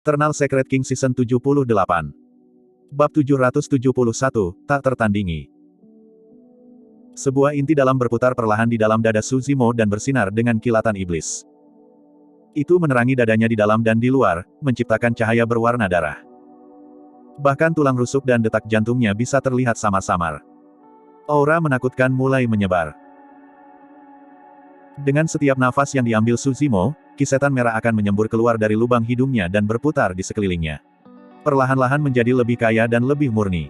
Eternal Secret King Season 78. Bab 771, tak tertandingi. Sebuah inti dalam berputar perlahan di dalam dada Su Zimo dan bersinar dengan kilatan iblis. Itu menerangi dadanya di dalam dan di luar, menciptakan cahaya berwarna darah. Bahkan tulang rusuk dan detak jantungnya bisa terlihat samar-samar. Aura menakutkan mulai menyebar. Dengan setiap nafas yang diambil Su Zimo, kisetan merah akan menyembur keluar dari lubang hidungnya dan berputar di sekelilingnya. Perlahan-lahan menjadi lebih kaya dan lebih murni.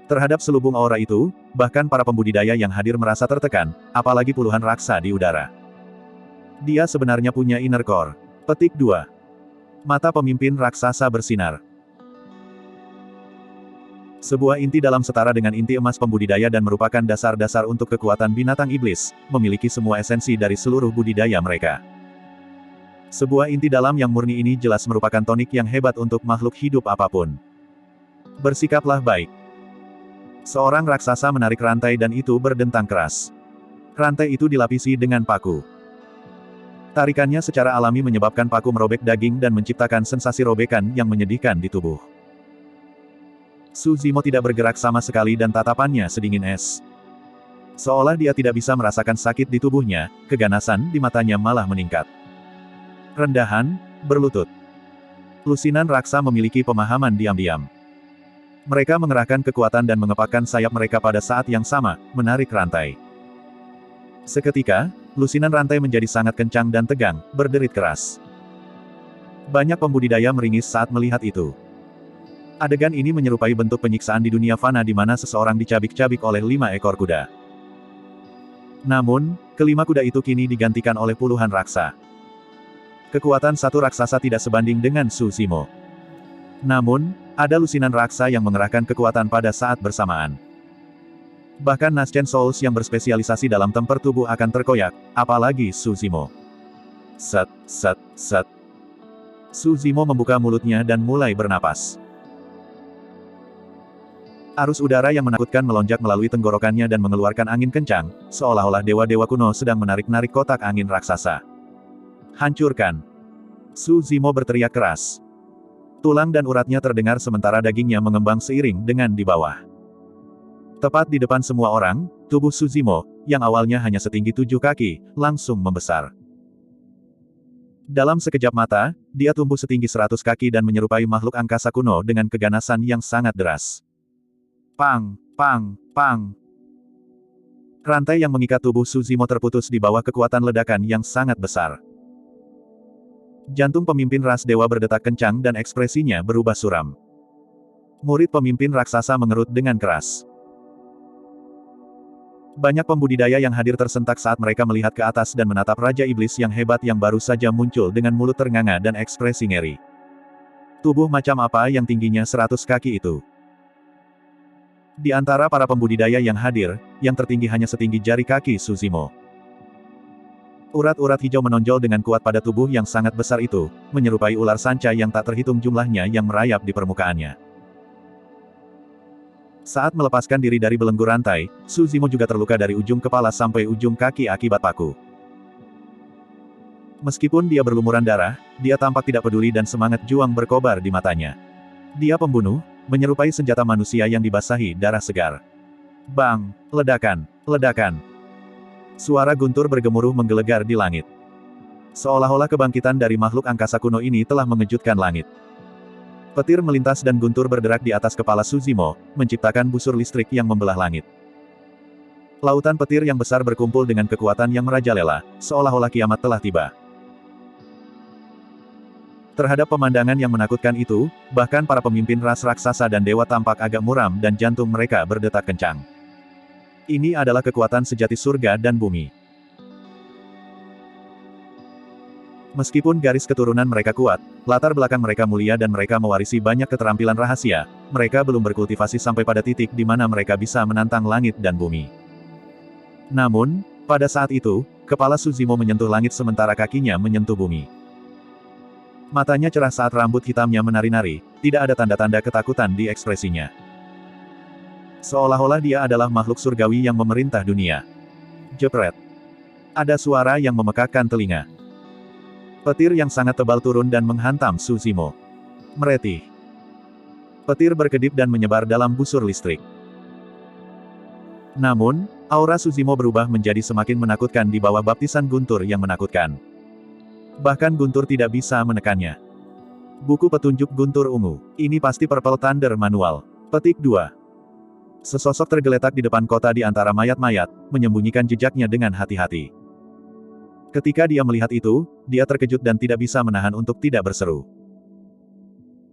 Terhadap selubung aura itu, bahkan para pembudidaya yang hadir merasa tertekan, apalagi puluhan raksa di udara. Dia sebenarnya punya inner core. Petik 2. Mata pemimpin raksasa bersinar. Sebuah inti dalam setara dengan inti emas pembudidaya dan merupakan dasar-dasar untuk kekuatan binatang iblis, memiliki semua esensi dari seluruh budidaya mereka. Sebuah inti dalam yang murni ini jelas merupakan tonik yang hebat untuk makhluk hidup apapun. Bersikaplah baik. Seorang raksasa menarik rantai dan itu berdentang keras. Rantai itu dilapisi dengan paku. Tarikannya secara alami menyebabkan paku merobek daging dan menciptakan sensasi robekan yang menyedihkan di tubuh. Su Zimo tidak bergerak sama sekali dan tatapannya sedingin es. Seolah dia tidak bisa merasakan sakit di tubuhnya, keganasan di matanya malah meningkat. Rendahan, berlutut. Lusinan raksa memiliki pemahaman diam-diam. Mereka mengerahkan kekuatan dan mengepakkan sayap mereka pada saat yang sama, menarik rantai. Seketika, lusinan rantai menjadi sangat kencang dan tegang, berderit keras. Banyak pembudidaya meringis saat melihat itu. Adegan ini menyerupai bentuk penyiksaan di dunia fana di mana seseorang dicabik-cabik oleh 5 ekor kuda. Namun, kelima kuda itu kini digantikan oleh puluhan raksa. Kekuatan satu raksasa tidak sebanding dengan Su Zimo. Namun, ada lusinan raksa yang mengerahkan kekuatan pada saat bersamaan. Bahkan Nascent Souls yang berspesialisasi dalam temper tubuh akan terkoyak, apalagi Su Zimo. Set, set, set. Su Zimo membuka mulutnya dan mulai bernapas. Arus udara yang menakutkan melonjak melalui tenggorokannya dan mengeluarkan angin kencang, seolah-olah dewa-dewa kuno sedang menarik-narik kotak angin raksasa. Hancurkan! Su Zimo berteriak keras. Tulang dan uratnya terdengar sementara dagingnya mengembang seiring dengan di bawah. Tepat di depan semua orang, tubuh Su Zimo, yang awalnya hanya setinggi 7 kaki, langsung membesar. Dalam sekejap mata, dia tumbuh setinggi 100 kaki dan menyerupai makhluk angkasa kuno dengan keganasan yang sangat deras. Pang, pang, pang. Rantai yang mengikat tubuh Su Zimo terputus di bawah kekuatan ledakan yang sangat besar. Jantung pemimpin ras dewa berdetak kencang dan ekspresinya berubah suram. Murid pemimpin raksasa mengerut dengan keras. Banyak pembudidaya yang hadir tersentak saat mereka melihat ke atas dan menatap Raja Iblis yang hebat yang baru saja muncul dengan mulut ternganga dan ekspresi ngeri. Tubuh macam apa yang tingginya 100 kaki itu? Di antara para pembudidaya yang hadir, yang tertinggi hanya setinggi jari kaki Su Zimo. Urat-urat hijau menonjol dengan kuat pada tubuh yang sangat besar itu, menyerupai ular sanca yang tak terhitung jumlahnya yang merayap di permukaannya. Saat melepaskan diri dari belenggu rantai, Su Zimo juga terluka dari ujung kepala sampai ujung kaki akibat paku. Meskipun dia berlumuran darah, dia tampak tidak peduli dan semangat juang berkobar di matanya. Dia pembunuh, menyerupai senjata manusia yang dibasahi darah segar. Bang! Ledakan! Ledakan! Suara guntur bergemuruh menggelegar di langit. Seolah-olah kebangkitan dari makhluk angkasa kuno ini telah mengejutkan langit. Petir melintas dan guntur berderak di atas kepala Su Zimo, menciptakan busur listrik yang membelah langit. Lautan petir yang besar berkumpul dengan kekuatan yang merajalela, seolah-olah kiamat telah tiba. Terhadap pemandangan yang menakutkan itu, bahkan para pemimpin ras raksasa dan dewa tampak agak muram dan jantung mereka berdetak kencang. Ini adalah kekuatan sejati surga dan bumi. Meskipun garis keturunan mereka kuat, latar belakang mereka mulia dan mereka mewarisi banyak keterampilan rahasia, mereka belum berkultivasi sampai pada titik di mana mereka bisa menantang langit dan bumi. Namun, pada saat itu, kepala Su Zimo menyentuh langit sementara kakinya menyentuh bumi. Matanya cerah saat rambut hitamnya menari-nari, tidak ada tanda-tanda ketakutan di ekspresinya. Seolah-olah dia adalah makhluk surgawi yang memerintah dunia. Jepret. Ada suara yang memekakkan telinga. Petir yang sangat tebal turun dan menghantam Su Zimo. Meretih. Petir berkedip dan menyebar dalam busur listrik. Namun, aura Su Zimo berubah menjadi semakin menakutkan di bawah baptisan guntur yang menakutkan. Bahkan guntur tidak bisa menekannya. Buku petunjuk guntur ungu. Ini pasti Purple Thunder manual. Petik 2. Sesosok tergeletak di depan kota di antara mayat-mayat, menyembunyikan jejaknya dengan hati-hati. Ketika dia melihat itu, dia terkejut dan tidak bisa menahan untuk tidak berseru.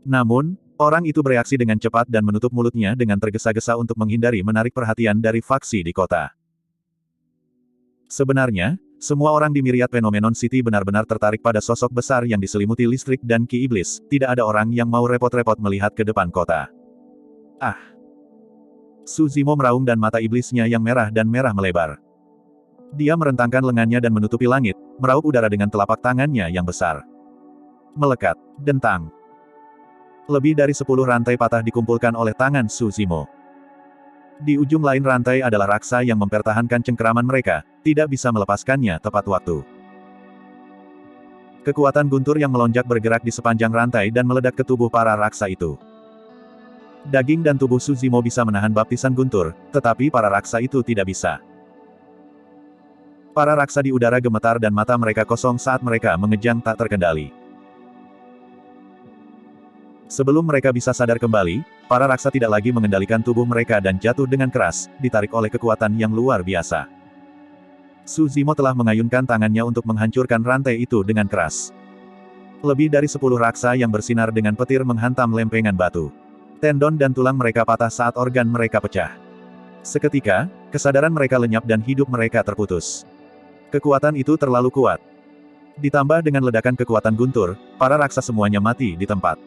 Namun, orang itu bereaksi dengan cepat dan menutup mulutnya dengan tergesa-gesa untuk menghindari menarik perhatian dari faksi di kota. Sebenarnya, semua orang di Myriad Phenomenon City benar-benar tertarik pada sosok besar yang diselimuti listrik dan ki iblis. Tidak ada orang yang mau repot-repot melihat ke depan kota. Ah! Su Zimo meraung dan mata iblisnya yang merah dan merah melebar. Dia merentangkan lengannya dan menutupi langit, meraup udara dengan telapak tangannya yang besar. Melekat. Dentang. Lebih dari 10 rantai patah dikumpulkan oleh tangan Su Zimo. Di ujung lain rantai adalah raksa yang mempertahankan cengkeraman mereka, tidak bisa melepaskannya tepat waktu. Kekuatan guntur yang melonjak bergerak di sepanjang rantai dan meledak ke tubuh para raksa itu. Daging dan tubuh Su Zimo bisa menahan baptisan guntur, tetapi para raksa itu tidak bisa. Para raksa di udara gemetar dan mata mereka kosong saat mereka mengejang tak terkendali. Sebelum mereka bisa sadar kembali, para raksa tidak lagi mengendalikan tubuh mereka dan jatuh dengan keras, ditarik oleh kekuatan yang luar biasa. Su Zimo telah mengayunkan tangannya untuk menghancurkan rantai itu dengan keras. Lebih dari 10 raksa yang bersinar dengan petir menghantam lempengan batu. Tendon dan tulang mereka patah saat organ mereka pecah. Seketika, kesadaran mereka lenyap dan hidup mereka terputus. Kekuatan itu terlalu kuat. Ditambah dengan ledakan kekuatan guntur, para raksa semuanya mati di tempat.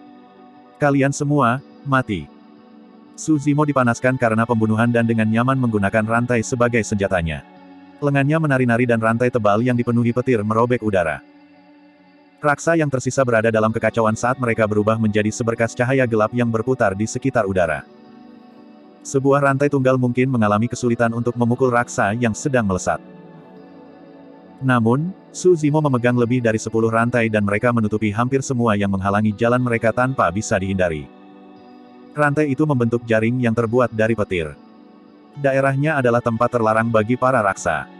Kalian semua, mati. Su Zimo dipanaskan karena pembunuhan dan dengan nyaman menggunakan rantai sebagai senjatanya. Lengannya menari-nari dan rantai tebal yang dipenuhi petir merobek udara. Raksa yang tersisa berada dalam kekacauan saat mereka berubah menjadi seberkas cahaya gelap yang berputar di sekitar udara. Sebuah rantai tunggal mungkin mengalami kesulitan untuk memukul raksa yang sedang melesat. Namun, Su Zimo memegang lebih dari 10 rantai dan mereka menutupi hampir semua yang menghalangi jalan mereka tanpa bisa dihindari. Rantai itu membentuk jaring yang terbuat dari petir. Daerahnya adalah tempat terlarang bagi para raksa.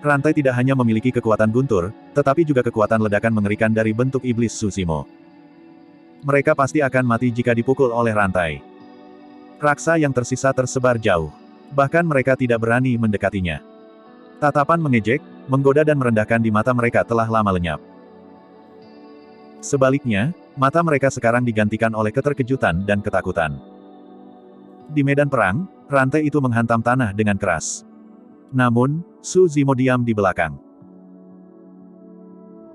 Rantai tidak hanya memiliki kekuatan guntur, tetapi juga kekuatan ledakan mengerikan dari bentuk iblis Su Zimo. Mereka pasti akan mati jika dipukul oleh rantai. Raksa yang tersisa tersebar jauh. Bahkan mereka tidak berani mendekatinya. Tatapan mengejek, menggoda dan merendahkan di mata mereka telah lama lenyap. Sebaliknya, mata mereka sekarang digantikan oleh keterkejutan dan ketakutan. Di medan perang, rantai itu menghantam tanah dengan keras. Namun, Su Zimo diam di belakang.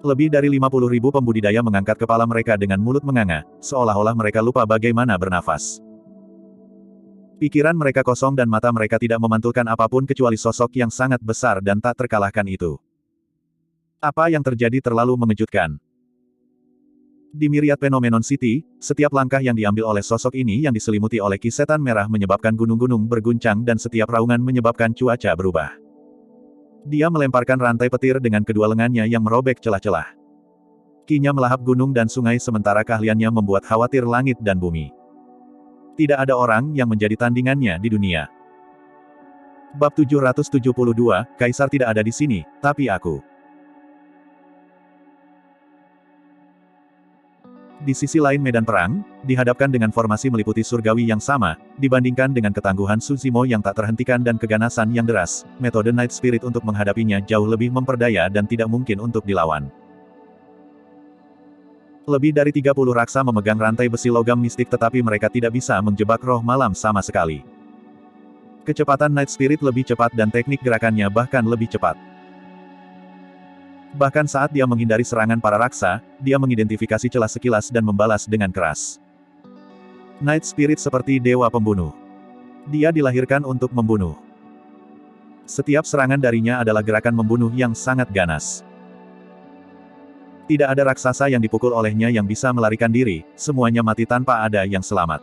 Lebih dari 50.000 pembudidaya mengangkat kepala mereka dengan mulut menganga, seolah-olah mereka lupa bagaimana bernafas. Pikiran mereka kosong dan mata mereka tidak memantulkan apapun kecuali sosok yang sangat besar dan tak terkalahkan itu. Apa yang terjadi terlalu mengejutkan. Di Myriad Phenomenon City, setiap langkah yang diambil oleh sosok ini yang diselimuti oleh ki setan merah menyebabkan gunung-gunung berguncang dan setiap raungan menyebabkan cuaca berubah. Dia melemparkan rantai petir dengan kedua lengannya yang merobek celah-celah. Ki-nya melahap gunung dan sungai sementara keahliannya membuat khawatir langit dan bumi. Tidak ada orang yang menjadi tandingannya di dunia. Bab 772, Kaisar tidak ada di sini, tapi aku. Di sisi lain medan perang, dihadapkan dengan formasi meliputi surgawi yang sama, dibandingkan dengan ketangguhan Su Zimo yang tak terhentikan dan keganasan yang deras, metode Night Spirit untuk menghadapinya jauh lebih memperdaya dan tidak mungkin untuk dilawan. Lebih dari 30 raksa memegang rantai besi logam mistik tetapi mereka tidak bisa menjebak roh malam sama sekali. Kecepatan Night Spirit lebih cepat dan teknik gerakannya bahkan lebih cepat. Bahkan saat dia menghindari serangan para raksa, dia mengidentifikasi celah sekilas dan membalas dengan keras. Night Spirit seperti dewa pembunuh. Dia dilahirkan untuk membunuh. Setiap serangan darinya adalah gerakan membunuh yang sangat ganas. Tidak ada raksasa yang dipukul olehnya yang bisa melarikan diri, semuanya mati tanpa ada yang selamat.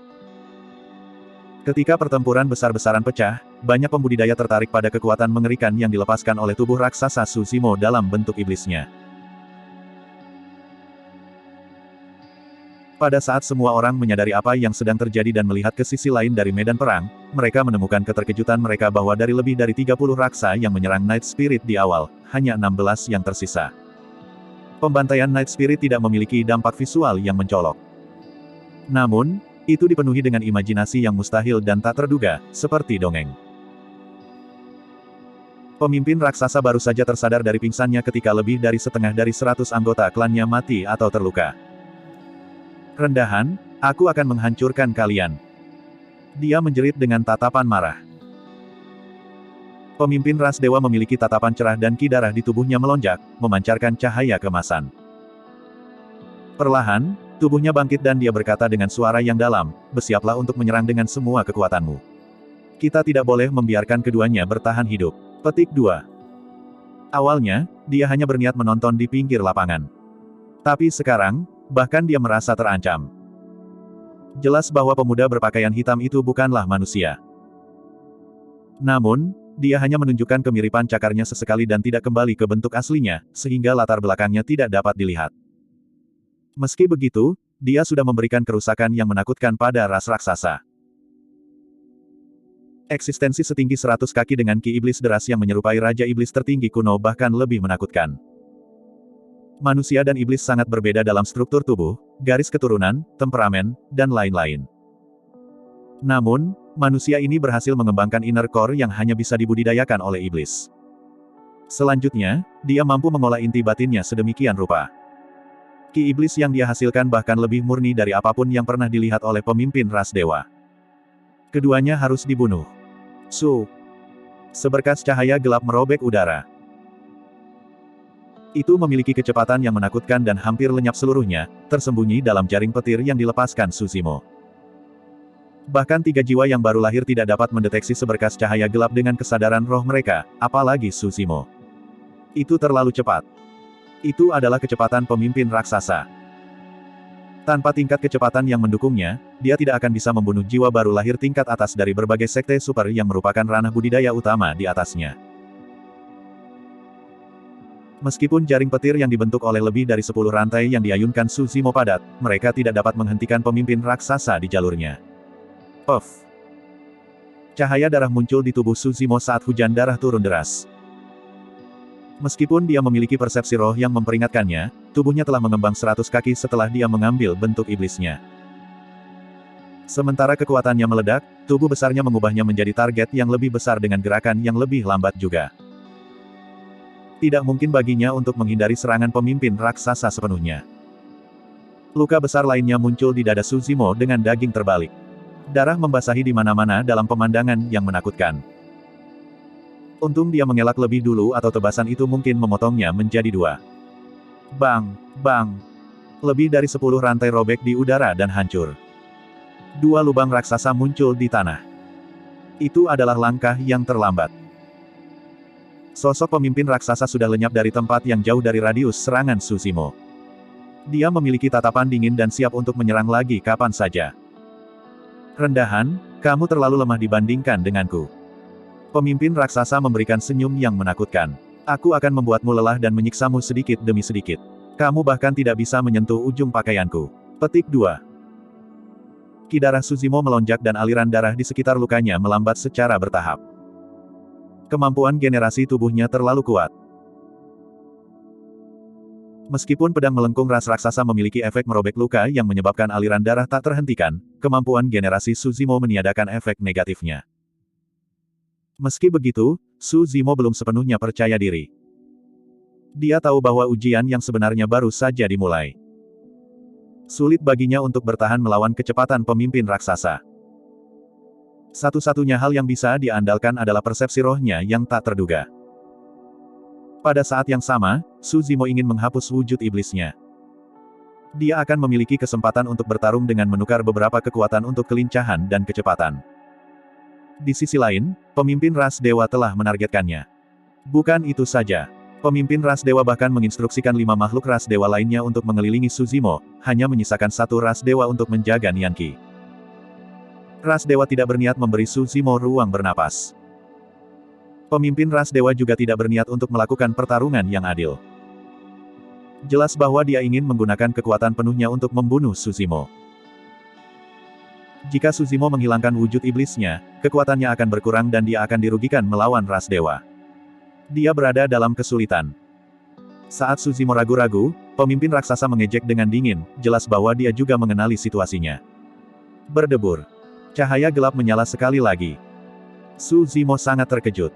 Ketika pertempuran besar-besaran pecah, banyak pembudidaya tertarik pada kekuatan mengerikan yang dilepaskan oleh tubuh raksasa Su Zimo dalam bentuk iblisnya. Pada saat semua orang menyadari apa yang sedang terjadi dan melihat ke sisi lain dari medan perang, mereka menemukan keterkejutan mereka bahwa dari lebih dari 30 raksa yang menyerang Night Spirit di awal, hanya 16 yang tersisa. Pembantaian Night Spirit tidak memiliki dampak visual yang mencolok. Namun, itu dipenuhi dengan imajinasi yang mustahil dan tak terduga, seperti dongeng. Pemimpin raksasa baru saja tersadar dari pingsannya ketika lebih dari setengah dari 100 anggota klannya mati atau terluka. Rendahan, aku akan menghancurkan kalian. Dia menjerit dengan tatapan marah. Pemimpin ras dewa memiliki tatapan cerah dan ki darah di tubuhnya melonjak, memancarkan cahaya kemasan. Perlahan, tubuhnya bangkit dan dia berkata dengan suara yang dalam, bersiaplah untuk menyerang dengan semua kekuatanmu. Kita tidak boleh membiarkan keduanya bertahan hidup. Petik 2. Awalnya, dia hanya berniat menonton di pinggir lapangan. Tapi sekarang, bahkan dia merasa terancam. Jelas bahwa pemuda berpakaian hitam itu bukanlah manusia. Namun, dia hanya menunjukkan kemiripan cakarnya sesekali dan tidak kembali ke bentuk aslinya, sehingga latar belakangnya tidak dapat dilihat. Meski begitu, dia sudah memberikan kerusakan yang menakutkan pada ras raksasa. Eksistensi setinggi 100 kaki dengan ki iblis deras yang menyerupai Raja Iblis tertinggi kuno bahkan lebih menakutkan. Manusia dan iblis sangat berbeda dalam struktur tubuh, garis keturunan, temperamen, dan lain-lain. Namun, manusia ini berhasil mengembangkan inner core yang hanya bisa dibudidayakan oleh iblis. Selanjutnya, dia mampu mengolah inti batinnya sedemikian rupa. Ki iblis yang dia hasilkan bahkan lebih murni dari apapun yang pernah dilihat oleh pemimpin ras dewa. Keduanya harus dibunuh. Seberkas cahaya gelap merobek udara. Itu memiliki kecepatan yang menakutkan dan hampir lenyap seluruhnya, tersembunyi dalam jaring petir yang dilepaskan Tsushimo. Bahkan 3 jiwa yang baru lahir tidak dapat mendeteksi seberkas cahaya gelap dengan kesadaran roh mereka, apalagi Tsushimo. Itu terlalu cepat. Itu adalah kecepatan pemimpin raksasa. Tanpa tingkat kecepatan yang mendukungnya, dia tidak akan bisa membunuh jiwa baru lahir tingkat atas dari berbagai sekte super yang merupakan ranah budidaya utama di atasnya. Meskipun jaring petir yang dibentuk oleh lebih dari 10 rantai yang diayunkan Tsushimo padat, mereka tidak dapat menghentikan pemimpin raksasa di jalurnya. Puff! Cahaya darah muncul di tubuh Tsushimo saat hujan darah turun deras. Meskipun dia memiliki persepsi roh yang memperingatkannya, tubuhnya telah mengembang 100 kaki setelah dia mengambil bentuk iblisnya. Sementara kekuatannya meledak, tubuh besarnya mengubahnya menjadi target yang lebih besar dengan gerakan yang lebih lambat juga. Tidak mungkin baginya untuk menghindari serangan pemimpin raksasa sepenuhnya. Luka besar lainnya muncul di dada Tsushimo dengan daging terbalik. Darah membasahi di mana-mana dalam pemandangan yang menakutkan. Untung dia mengelak lebih dulu atau tebasan itu mungkin memotongnya menjadi 2. Bang! Bang! Lebih dari 10 rantai robek di udara dan hancur. 2 lubang raksasa muncul di tanah. Itu adalah langkah yang terlambat. Sosok pemimpin raksasa sudah lenyap dari tempat yang jauh dari radius serangan Tsushimo. Dia memiliki tatapan dingin dan siap untuk menyerang lagi kapan saja. Rendahan, kamu terlalu lemah dibandingkan denganku. Pemimpin raksasa memberikan senyum yang menakutkan. Aku akan membuatmu lelah dan menyiksamu sedikit demi sedikit. Kamu bahkan tidak bisa menyentuh ujung pakaianku. Petik 2. Ki darah Tsushimo melonjak dan aliran darah di sekitar lukanya melambat secara bertahap. Kemampuan generasi tubuhnya terlalu kuat. Meskipun pedang melengkung ras raksasa memiliki efek merobek luka yang menyebabkan aliran darah tak terhentikan, kemampuan generasi Tsushimo meniadakan efek negatifnya. Meski begitu, Tsushimo belum sepenuhnya percaya diri. Dia tahu bahwa ujian yang sebenarnya baru saja dimulai. Sulit baginya untuk bertahan melawan kecepatan pemimpin raksasa. Satu-satunya hal yang bisa diandalkan adalah persepsi rohnya yang tak terduga. Pada saat yang sama, Tsushimo ingin menghapus wujud iblisnya. Dia akan memiliki kesempatan untuk bertarung dengan menukar beberapa kekuatan untuk kelincahan dan kecepatan. Di sisi lain, pemimpin ras dewa telah menargetkannya. Bukan itu saja. Pemimpin ras dewa bahkan menginstruksikan 5 makhluk ras dewa lainnya untuk mengelilingi Tsushimo, hanya menyisakan 1 ras dewa untuk menjaga Nianqi. Ras dewa tidak berniat memberi Tsushimo ruang bernapas. Pemimpin ras dewa juga tidak berniat untuk melakukan pertarungan yang adil. Jelas bahwa dia ingin menggunakan kekuatan penuhnya untuk membunuh Suzimo. Jika Suzimo menghilangkan wujud iblisnya, kekuatannya akan berkurang dan dia akan dirugikan melawan ras dewa. Dia berada dalam kesulitan. Saat Suzimo ragu-ragu, pemimpin raksasa mengejek dengan dingin, jelas bahwa dia juga mengenali situasinya. Berdebur. Cahaya gelap menyala sekali lagi. Suzimo sangat terkejut.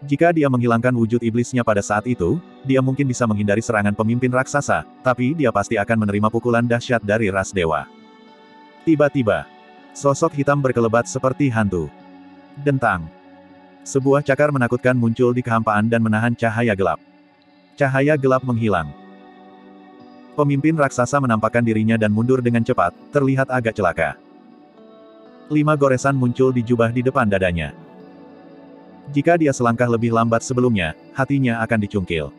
Jika dia menghilangkan wujud iblisnya pada saat itu, dia mungkin bisa menghindari serangan pemimpin raksasa, tapi dia pasti akan menerima pukulan dahsyat dari ras dewa. Tiba-tiba, sosok hitam berkelebat seperti hantu. Dentang. Sebuah cakar menakutkan muncul di kehampaan dan menahan cahaya gelap. Cahaya gelap menghilang. Pemimpin raksasa menampakkan dirinya dan mundur dengan cepat, terlihat agak celaka. 5 goresan muncul di jubah di depan dadanya. Jika dia selangkah lebih lambat sebelumnya, hatinya akan dicungkil.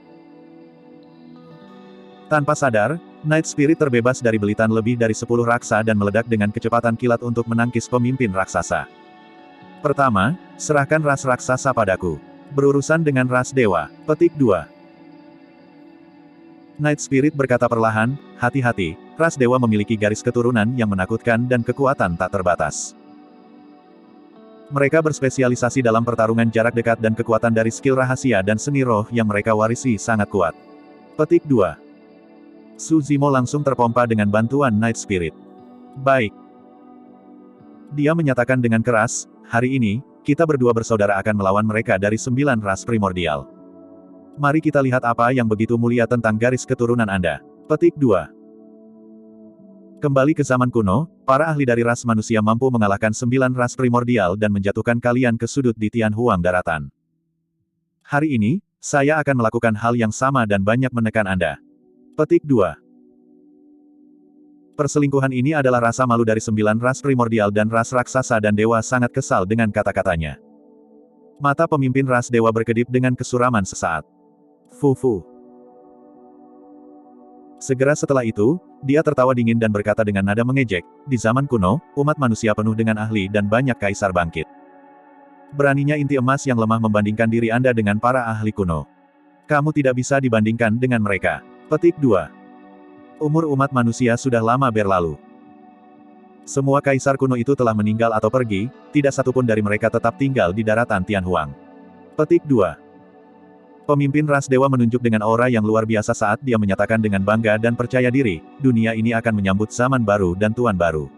Tanpa sadar, Night Spirit terbebas dari belitan lebih dari 10 raksa dan meledak dengan kecepatan kilat untuk menangkis pemimpin raksasa. Pertama, serahkan ras raksasa padaku. Berurusan dengan ras dewa. Petik 2. Night Spirit berkata perlahan, hati-hati, ras dewa memiliki garis keturunan yang menakutkan dan kekuatan tak terbatas. Mereka berspesialisasi dalam pertarungan jarak dekat dan kekuatan dari skill rahasia dan seni roh yang mereka warisi sangat kuat. Petik 2. Suzimo langsung terpompa dengan bantuan Night Spirit. Baik. Dia menyatakan dengan keras, hari ini, kita berdua bersaudara akan melawan mereka dari 9 ras primordial. Mari kita lihat apa yang begitu mulia tentang garis keturunan Anda. Petik 2. Kembali ke zaman kuno, para ahli dari ras manusia mampu mengalahkan 9 ras primordial dan menjatuhkan kalian ke sudut di Tianhuang daratan. Hari ini, saya akan melakukan hal yang sama dan banyak menekan Anda. Petik 2. Perselingkuhan ini adalah rasa malu dari 9 ras primordial dan ras raksasa dan dewa sangat kesal dengan kata-katanya. Mata pemimpin ras dewa berkedip dengan kesuraman sesaat. Fufu. Segera setelah itu, dia tertawa dingin dan berkata dengan nada mengejek, di zaman kuno, umat manusia penuh dengan ahli dan banyak kaisar bangkit. Beraninya inti emas yang lemah membandingkan diri Anda dengan para ahli kuno. Kamu tidak bisa dibandingkan dengan mereka. Petik 2. Umur umat manusia sudah lama berlalu. Semua kaisar kuno itu telah meninggal atau pergi, tidak satupun dari mereka tetap tinggal di daratan Tianhuang. Petik 2. Pemimpin ras dewa menunjuk dengan aura yang luar biasa saat dia menyatakan dengan bangga dan percaya diri, dunia ini akan menyambut zaman baru dan tuan baru.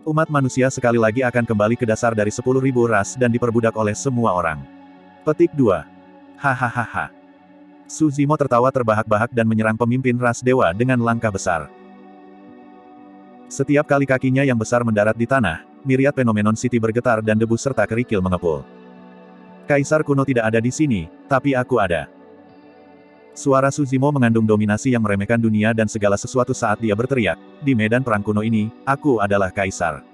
Umat manusia sekali lagi akan kembali ke dasar dari 10.000 ras dan diperbudak oleh semua orang. Petik 2. Hahaha. Suzimo tertawa terbahak-bahak dan menyerang pemimpin ras dewa dengan langkah besar. Setiap kali kakinya yang besar mendarat di tanah, miriat Phenomenon City bergetar dan debu serta kerikil mengepul. Kaisar kuno tidak ada di sini, tapi aku ada. Suara Suzimo mengandung dominasi yang meremehkan dunia dan segala sesuatu saat dia berteriak, di medan perang kuno ini, aku adalah kaisar.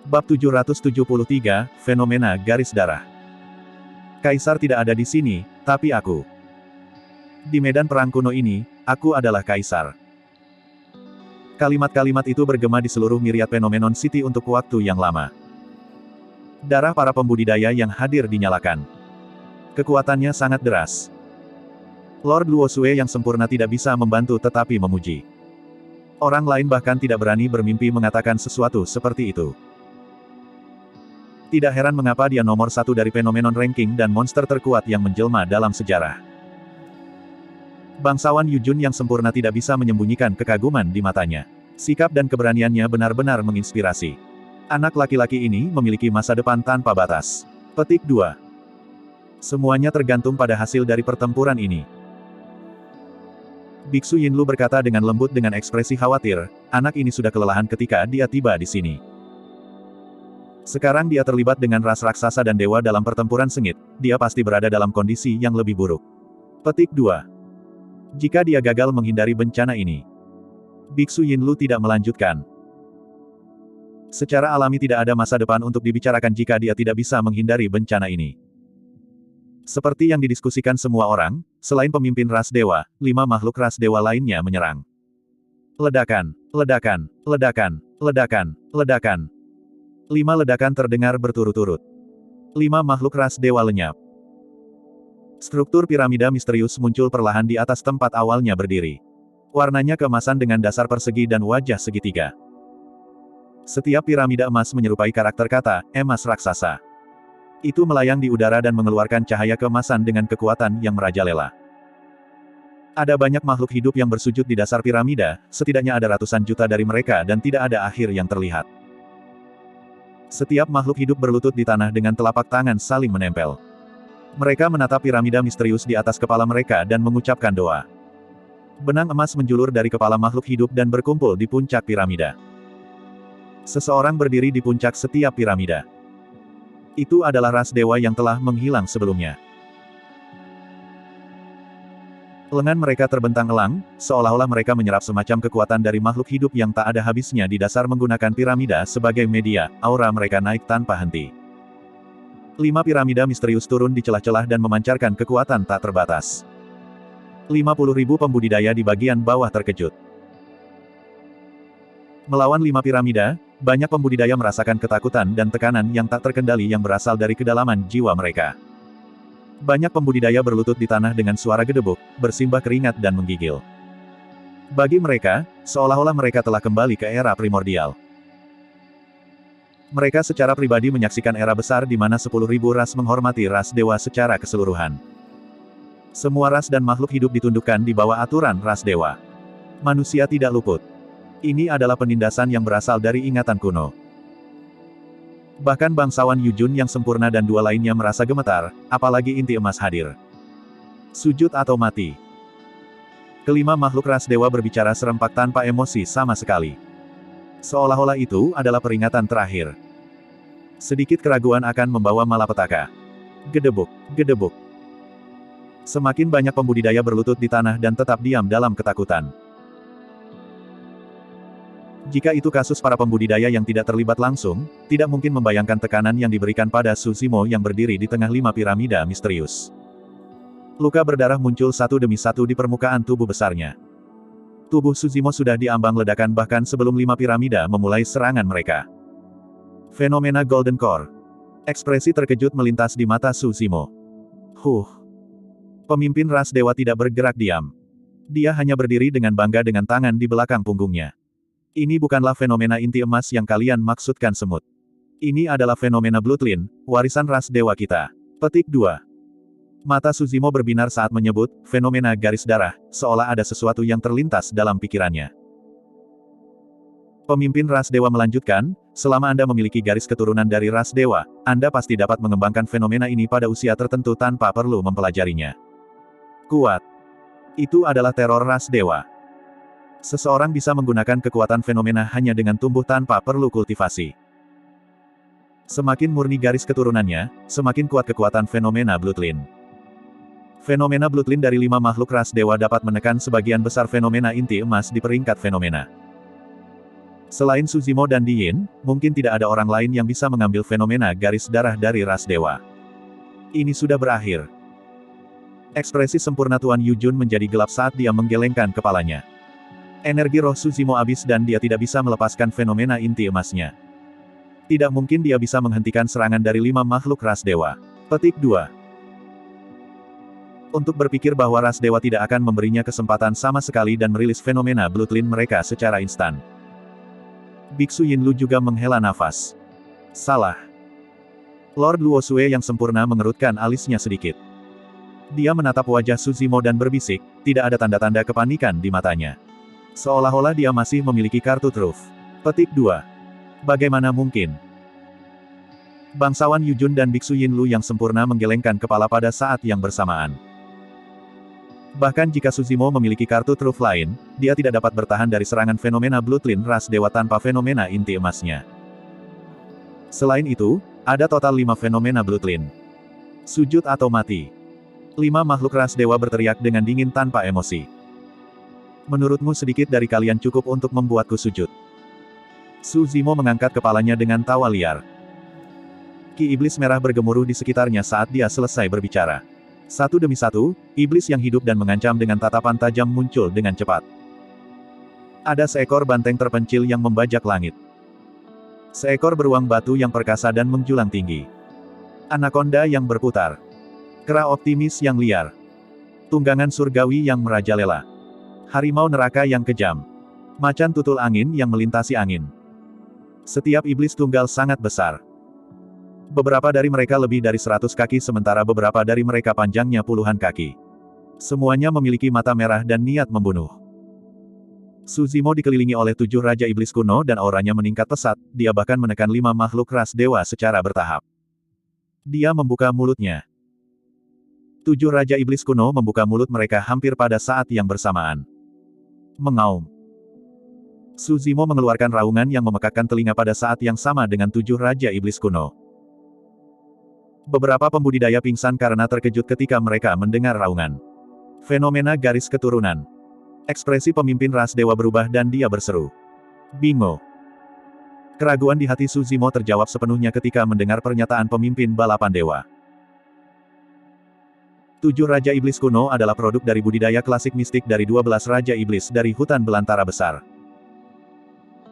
Bab 773, Fenomena Garis Darah. Kaisar tidak ada di sini, tapi aku. Di medan perang kuno ini, aku adalah kaisar. Kalimat-kalimat itu bergema di seluruh miriat Phenomenon City untuk waktu yang lama. Darah para pembudidaya yang hadir dinyalakan. Kekuatannya sangat deras. Lord Luosue yang sempurna tidak bisa membantu tetapi memuji. Orang lain bahkan tidak berani bermimpi mengatakan sesuatu seperti itu. Tidak heran mengapa dia nomor 1 dari Phenomenon Ranking dan monster terkuat yang menjelma dalam sejarah. Bangsawan Yujun yang sempurna tidak bisa menyembunyikan kekaguman di matanya. Sikap dan keberaniannya benar-benar menginspirasi. Anak laki-laki ini memiliki masa depan tanpa batas. Petik 2. Semuanya tergantung pada hasil dari pertempuran ini. Biksu Yinlu berkata dengan lembut dengan ekspresi khawatir, anak ini sudah kelelahan ketika dia tiba di sini. Sekarang dia terlibat dengan ras raksasa dan dewa dalam pertempuran sengit, dia pasti berada dalam kondisi yang lebih buruk. Petik 2. Jika dia gagal menghindari bencana ini. Biksu Yinlu tidak melanjutkan. Secara alami tidak ada masa depan untuk dibicarakan jika dia tidak bisa menghindari bencana ini. Seperti yang didiskusikan semua orang, selain pemimpin ras dewa, 5 makhluk ras dewa lainnya menyerang. Ledakan, ledakan, ledakan, ledakan, ledakan. 5 ledakan terdengar berturut-turut. 5 makhluk ras dewa lenyap. Struktur piramida misterius muncul perlahan di atas tempat awalnya berdiri. Warnanya keemasan dengan dasar persegi dan wajah segitiga. Setiap piramida emas menyerupai karakter kata, emas raksasa. Itu melayang di udara dan mengeluarkan cahaya keemasan dengan kekuatan yang merajalela. Ada banyak makhluk hidup yang bersujud di dasar piramida, setidaknya ada ratusan juta dari mereka dan tidak ada akhir yang terlihat. Setiap makhluk hidup berlutut di tanah dengan telapak tangan saling menempel. Mereka menatap piramida misterius di atas kepala mereka dan mengucapkan doa. Benang emas menjulur dari kepala makhluk hidup dan berkumpul di puncak piramida. Seseorang berdiri di puncak setiap piramida. Itu adalah ras dewa yang telah menghilang sebelumnya. Lengan mereka terbentang elang, seolah-olah mereka menyerap semacam kekuatan dari makhluk hidup yang tak ada habisnya di dasar menggunakan piramida sebagai media, aura mereka naik tanpa henti. 5 piramida misterius turun di celah-celah dan memancarkan kekuatan tak terbatas. 50.000 pembudidaya di bagian bawah terkejut. Melawan 5 piramida, banyak pembudidaya merasakan ketakutan dan tekanan yang tak terkendali yang berasal dari kedalaman jiwa mereka. Banyak pembudidaya berlutut di tanah dengan suara gedebuk, bersimbah keringat dan menggigil. Bagi mereka, seolah-olah mereka telah kembali ke era primordial. Mereka secara pribadi menyaksikan era besar di mana 10.000 ras menghormati ras dewa secara keseluruhan. Semua ras dan makhluk hidup ditundukkan di bawah aturan ras dewa. Manusia tidak luput. Ini adalah penindasan yang berasal dari ingatan kuno. Bahkan bangsawan Yujun yang sempurna dan 2 lainnya merasa gemetar, apalagi inti emas hadir. Sujud atau mati. Kelima makhluk ras dewa berbicara serempak tanpa emosi sama sekali. Seolah-olah itu adalah peringatan terakhir. Sedikit keraguan akan membawa malapetaka. Gedebuk, gedebuk. Semakin banyak pembudidaya berlutut di tanah dan tetap diam dalam ketakutan. Jika itu kasus para pembudidaya yang tidak terlibat langsung, tidak mungkin membayangkan tekanan yang diberikan pada Su Zimo yang berdiri di tengah 5 piramida misterius. Luka berdarah muncul satu demi satu di permukaan tubuh besarnya. Tubuh Su Zimo sudah diambang ledakan bahkan sebelum 5 piramida memulai serangan mereka. Fenomena Golden Core. Ekspresi terkejut melintas di mata Su Zimo. Pemimpin ras dewa tidak bergerak diam. Dia hanya berdiri dengan bangga dengan tangan di belakang punggungnya. Ini bukanlah fenomena inti emas yang kalian maksudkan semut. Ini adalah fenomena Bloodline, warisan ras dewa kita. Petik 2. Mata Su Zimo berbinar saat menyebut fenomena garis darah, seolah ada sesuatu yang terlintas dalam pikirannya. Pemimpin ras dewa melanjutkan, selama Anda memiliki garis keturunan dari ras dewa, Anda pasti dapat mengembangkan fenomena ini pada usia tertentu tanpa perlu mempelajarinya. Kuat. Itu adalah teror ras dewa. Seseorang bisa menggunakan kekuatan fenomena hanya dengan tumbuh tanpa perlu kultivasi. Semakin murni garis keturunannya, semakin kuat kekuatan fenomena Bloodline. Fenomena Bloodline dari 5 makhluk ras dewa dapat menekan sebagian besar fenomena inti emas di peringkat fenomena. Selain Su Zimo dan Di Yin, mungkin tidak ada orang lain yang bisa mengambil fenomena garis darah dari ras dewa. Ini sudah berakhir. Ekspresi sempurna Tuan Yujun menjadi gelap saat dia menggelengkan kepalanya. Energi roh Su Zimo habis dan dia tidak bisa melepaskan fenomena inti emasnya. Tidak mungkin dia bisa menghentikan serangan dari 5 makhluk ras dewa. Petik 2. Untuk berpikir bahwa ras dewa tidak akan memberinya kesempatan sama sekali dan merilis fenomena Bloodline mereka secara instan. Biksu Yinlu juga menghela nafas. Salah. Lord Luo Sue yang sempurna mengerutkan alisnya sedikit. Dia menatap wajah Su Zimo dan berbisik, tidak ada tanda-tanda kepanikan di matanya. Seolah-olah dia masih memiliki kartu truf. Petik 2. Bagaimana mungkin? Bangsawan Yujun dan Biksu Yinlu yang sempurna menggelengkan kepala pada saat yang bersamaan. Bahkan jika Su Zimo memiliki kartu truf lain, dia tidak dapat bertahan dari serangan fenomena Bloodline ras dewa tanpa fenomena inti emasnya. Selain itu, ada total 5 fenomena Bloodline. Sujud atau mati. 5 makhluk ras dewa berteriak dengan dingin tanpa emosi. Menurutmu sedikit dari kalian cukup untuk membuatku sujud. Su Zimo mengangkat kepalanya dengan tawa liar. Ki iblis merah bergemuruh di sekitarnya saat dia selesai berbicara. Satu demi satu, iblis yang hidup dan mengancam dengan tatapan tajam muncul dengan cepat. Ada seekor banteng terpencil yang membajak langit. Seekor beruang batu yang perkasa dan menjulang tinggi. Anaconda yang berputar. Kera optimis yang liar. Tunggangan surgawi yang merajalela. Harimau neraka yang kejam. Macan tutul angin yang melintasi angin. Setiap iblis tunggal sangat besar. Beberapa dari mereka lebih dari 100 kaki sementara beberapa dari mereka panjangnya puluhan kaki. Semuanya memiliki mata merah dan niat membunuh. Suzimo dikelilingi oleh 7 Raja Iblis kuno dan auranya meningkat pesat, dia bahkan menekan 5 makhluk ras dewa secara bertahap. Dia membuka mulutnya. 7 Raja Iblis kuno membuka mulut mereka hampir pada saat yang bersamaan. Mengaum. Suzimo mengeluarkan raungan yang memekakkan telinga pada saat yang sama dengan 7 Raja Iblis kuno. Beberapa pembudidaya pingsan karena terkejut ketika mereka mendengar raungan. Fenomena garis keturunan. Ekspresi pemimpin ras dewa berubah dan dia berseru. Bingo. Keraguan di hati Suzimo terjawab sepenuhnya ketika mendengar pernyataan pemimpin balapan dewa. 7 Raja Iblis kuno adalah produk dari budidaya klasik mistik dari 12 Raja Iblis dari hutan belantara besar.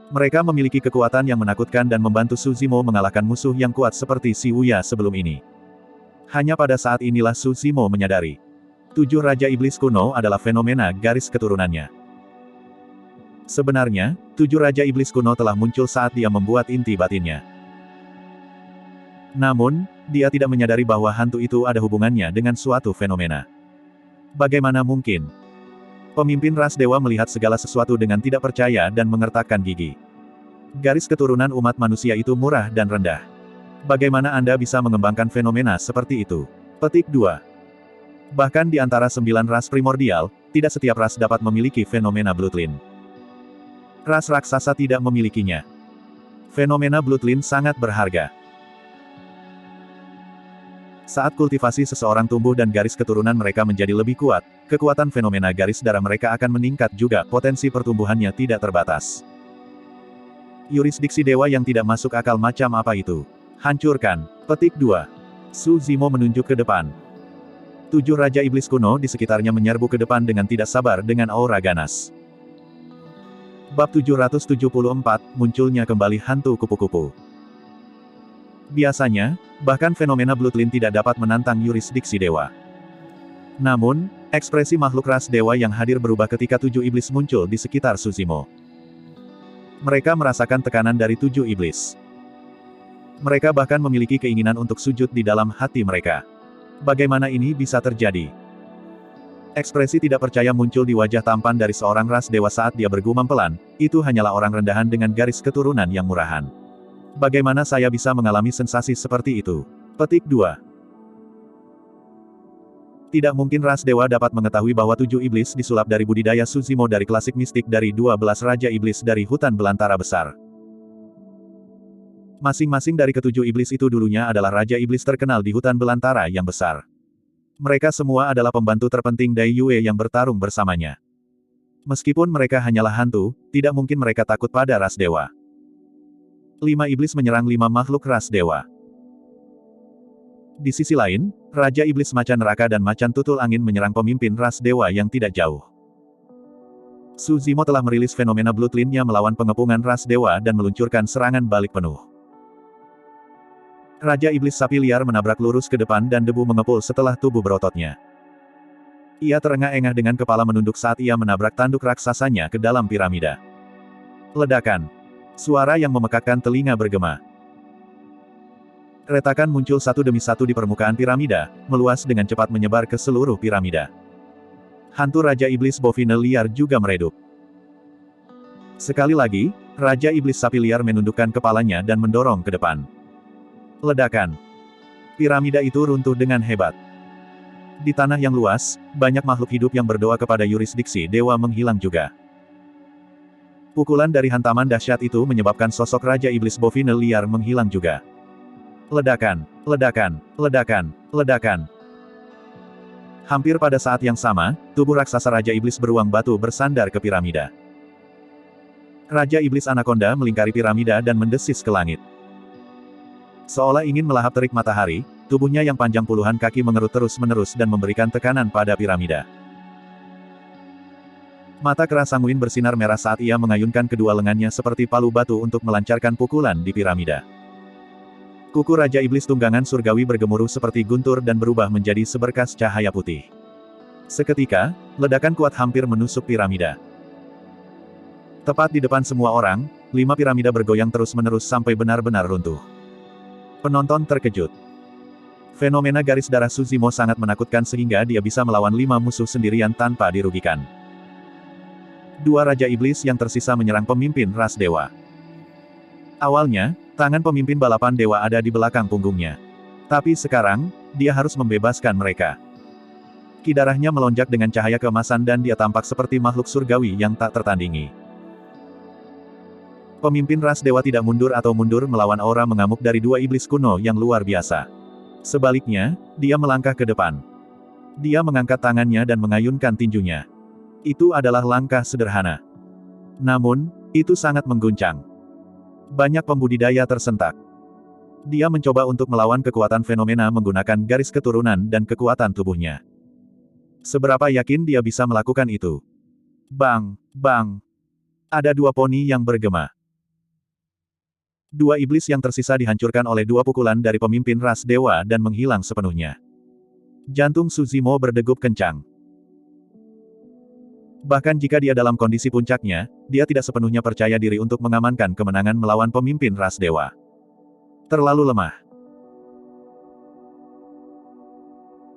Mereka memiliki kekuatan yang menakutkan dan membantu Suzimo mengalahkan musuh yang kuat seperti Si Wuya sebelum ini. Hanya pada saat inilah Suzimo menyadari. 7 Raja Iblis kuno adalah fenomena garis keturunannya. Sebenarnya, 7 Raja Iblis kuno telah muncul saat dia membuat inti batinnya. Namun, dia tidak menyadari bahwa hantu itu ada hubungannya dengan suatu fenomena. Bagaimana mungkin? Pemimpin ras dewa melihat segala sesuatu dengan tidak percaya dan mengertakkan gigi. Garis keturunan umat manusia itu murah dan rendah. Bagaimana Anda bisa mengembangkan fenomena seperti itu? Petik 2. Bahkan di antara 9 ras primordial, tidak setiap ras dapat memiliki fenomena bloodline. Ras raksasa tidak memilikinya. Fenomena bloodline sangat berharga. Saat kultivasi seseorang tumbuh dan garis keturunan mereka menjadi lebih kuat, kekuatan fenomena garis darah mereka akan meningkat juga, potensi pertumbuhannya tidak terbatas. Yurisdiksi dewa yang tidak masuk akal macam apa itu? Hancurkan. Petik 2. Suzimo menunjuk ke depan. 7 Raja Iblis kuno di sekitarnya menyerbu ke depan dengan tidak sabar dengan aura ganas. Bab 774, munculnya kembali hantu kupu-kupu. Biasanya, bahkan fenomena bloodline tidak dapat menantang yurisdiksi dewa. Namun, ekspresi makhluk ras dewa yang hadir berubah ketika 7 iblis muncul di sekitar Suzimo. Mereka merasakan tekanan dari 7 iblis. Mereka bahkan memiliki keinginan untuk sujud di dalam hati mereka. Bagaimana ini bisa terjadi? Ekspresi tidak percaya muncul di wajah tampan dari seorang ras dewa saat dia bergumam pelan, itu hanyalah orang rendahan dengan garis keturunan yang murahan. Bagaimana saya bisa mengalami sensasi seperti itu? Petik 2. Tidak mungkin ras dewa dapat mengetahui bahwa 7 iblis disulap dari budidaya Suzimo dari klasik mistik dari 12 Raja Iblis dari hutan belantara besar. Masing-masing dari ketujuh iblis itu dulunya adalah Raja Iblis terkenal di hutan belantara yang besar. Mereka semua adalah pembantu terpenting Dai Yue yang bertarung bersamanya. Meskipun mereka hanyalah hantu, tidak mungkin mereka takut pada ras dewa. 5 iblis menyerang 5 makhluk ras dewa. Di sisi lain, Raja Iblis Macan Neraka dan Macan Tutul Angin menyerang pemimpin ras dewa yang tidak jauh. Suzimo telah merilis fenomena bloodline-nya melawan pengepungan ras dewa dan meluncurkan serangan balik penuh. Raja Iblis Sapi Liar menabrak lurus ke depan dan debu mengepul setelah tubuh berototnya. Ia terengah-engah dengan kepala menunduk saat ia menabrak tanduk raksasanya ke dalam piramida. Ledakan. Suara yang memekakkan telinga bergema. Retakan muncul satu demi satu di permukaan piramida, meluas dengan cepat menyebar ke seluruh piramida. Hantu Raja Iblis Bovine Liar juga meredup. Sekali lagi, Raja Iblis Sapi Liar menundukkan kepalanya dan mendorong ke depan. Ledakan. Piramida itu runtuh dengan hebat. Di tanah yang luas, banyak makhluk hidup yang berdoa kepada yurisdiksi dewa menghilang juga. Pukulan dari hantaman dahsyat itu menyebabkan sosok Raja Iblis Bovine Liar menghilang juga. Ledakan, ledakan, ledakan, ledakan. Hampir pada saat yang sama, tubuh raksasa Raja Iblis beruang batu bersandar ke piramida. Raja Iblis Anaconda melingkari piramida dan mendesis ke langit. Seolah ingin melahap terik matahari, tubuhnya yang panjang puluhan kaki mengerut terus-menerus dan memberikan tekanan pada piramida. Mata keras sanguin bersinar merah saat ia mengayunkan kedua lengannya seperti palu batu untuk melancarkan pukulan di piramida. Kuku Raja Iblis Tunggangan Surgawi bergemuruh seperti guntur dan berubah menjadi seberkas cahaya putih. Seketika, ledakan kuat hampir menusuk piramida. Tepat di depan semua orang, 5 piramida bergoyang terus-menerus sampai benar-benar runtuh. Penonton terkejut. Fenomena garis darah Suzimo sangat menakutkan sehingga dia bisa melawan 5 musuh sendirian tanpa dirugikan. 2 Raja Iblis yang tersisa menyerang pemimpin ras dewa. Awalnya, tangan pemimpin balapan dewa ada di belakang punggungnya. Tapi sekarang, dia harus membebaskan mereka. Ki darahnya melonjak dengan cahaya keemasan dan dia tampak seperti makhluk surgawi yang tak tertandingi. Pemimpin ras dewa tidak mundur atau mundur melawan aura mengamuk dari 2 iblis kuno yang luar biasa. Sebaliknya, dia melangkah ke depan. Dia mengangkat tangannya dan mengayunkan tinjunya. Itu adalah langkah sederhana. Namun, itu sangat mengguncang. Banyak pembudidaya tersentak. Dia mencoba untuk melawan kekuatan fenomena menggunakan garis keturunan dan kekuatan tubuhnya. Seberapa yakin dia bisa melakukan itu? Bang! Bang! Ada 2 poni yang bergema. 2 iblis yang tersisa dihancurkan oleh 2 pukulan dari pemimpin ras dewa dan menghilang sepenuhnya. Jantung Suzimo berdegup kencang. Bahkan jika dia dalam kondisi puncaknya, dia tidak sepenuhnya percaya diri untuk mengamankan kemenangan melawan pemimpin ras dewa. Terlalu lemah.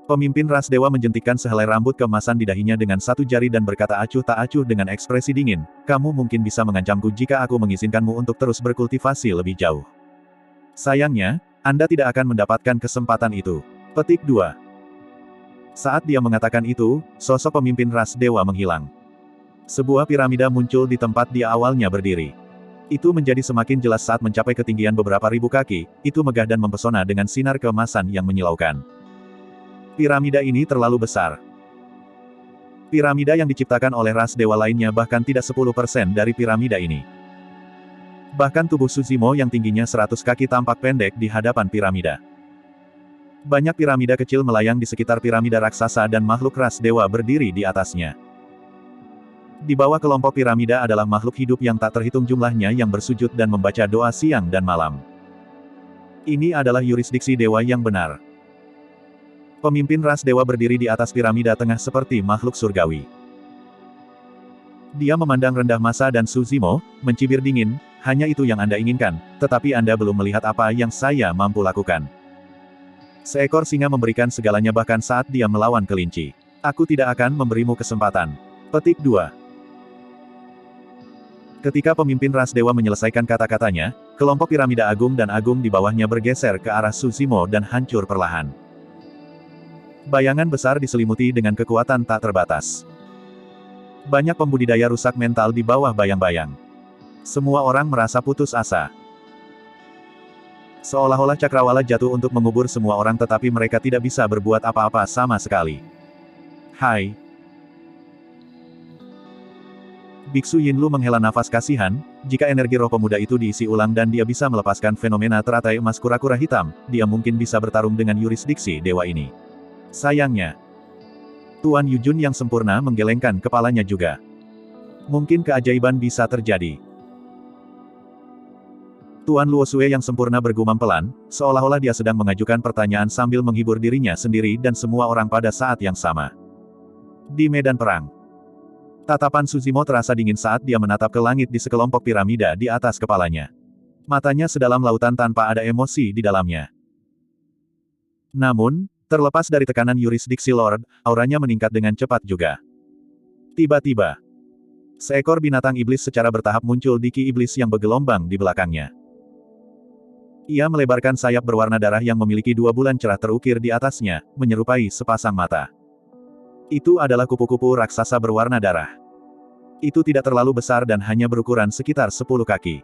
Pemimpin ras dewa menjentikkan sehelai rambut keemasan di dahinya dengan 1 jari dan berkata acuh tak acuh dengan ekspresi dingin, "Kamu mungkin bisa mengancamku jika aku mengizinkanmu untuk terus berkultivasi lebih jauh. Sayangnya, Anda tidak akan mendapatkan kesempatan itu." Petik 2. Saat dia mengatakan itu, sosok pemimpin ras dewa menghilang. Sebuah piramida muncul di tempat dia awalnya berdiri. Itu menjadi semakin jelas saat mencapai ketinggian beberapa ribu kaki, itu megah dan mempesona dengan sinar keemasan yang menyilaukan. Piramida ini terlalu besar. Piramida yang diciptakan oleh ras dewa lainnya bahkan tidak 10% dari piramida ini. Bahkan tubuh Suzimo yang tingginya 100 kaki tampak pendek di hadapan piramida. Banyak piramida kecil melayang di sekitar piramida raksasa dan makhluk ras dewa berdiri di atasnya. Di bawah kelompok piramida adalah makhluk hidup yang tak terhitung jumlahnya yang bersujud dan membaca doa siang dan malam. Ini adalah yurisdiksi dewa yang benar. Pemimpin ras dewa berdiri di atas piramida tengah seperti makhluk surgawi. Dia memandang rendah masa dan Suzimo, mencibir dingin, "Hanya itu yang Anda inginkan, tetapi Anda belum melihat apa yang saya mampu lakukan." Seekor singa memberikan segalanya bahkan saat dia melawan kelinci. "Aku tidak akan memberimu kesempatan." Petik 2. Ketika pemimpin ras dewa menyelesaikan kata-katanya, kelompok piramida agung dan agung di bawahnya bergeser ke arah Suzimo dan hancur perlahan. Bayangan besar diselimuti dengan kekuatan tak terbatas. Banyak pembudidaya rusak mental di bawah bayang-bayang. Semua orang merasa putus asa. Seolah-olah cakrawala jatuh untuk mengubur semua orang tetapi mereka tidak bisa berbuat apa-apa sama sekali. Hai. Biksu Yinlu menghela nafas kasihan, jika energi roh pemuda itu diisi ulang dan dia bisa melepaskan fenomena teratai emas kura-kura hitam, dia mungkin bisa bertarung dengan yurisdiksi dewa ini. Sayangnya, Tuan Yujun yang sempurna menggelengkan kepalanya juga. Mungkin keajaiban bisa terjadi. Tuan Luosue yang sempurna bergumam pelan, seolah-olah dia sedang mengajukan pertanyaan sambil menghibur dirinya sendiri dan semua orang pada saat yang sama. Di medan perang, tatapan Suzimo terasa dingin saat dia menatap ke langit di sekelompok piramida di atas kepalanya. Matanya sedalam lautan tanpa ada emosi di dalamnya. Namun, terlepas dari tekanan yurisdiksi Lord, auranya meningkat dengan cepat juga. Tiba-tiba, seekor binatang iblis secara bertahap muncul di ki iblis yang bergelombang di belakangnya. Ia melebarkan sayap berwarna darah yang memiliki 2 bulan cerah terukir di atasnya, menyerupai sepasang mata. Itu adalah kupu-kupu raksasa berwarna darah. Itu tidak terlalu besar dan hanya berukuran sekitar 10 kaki.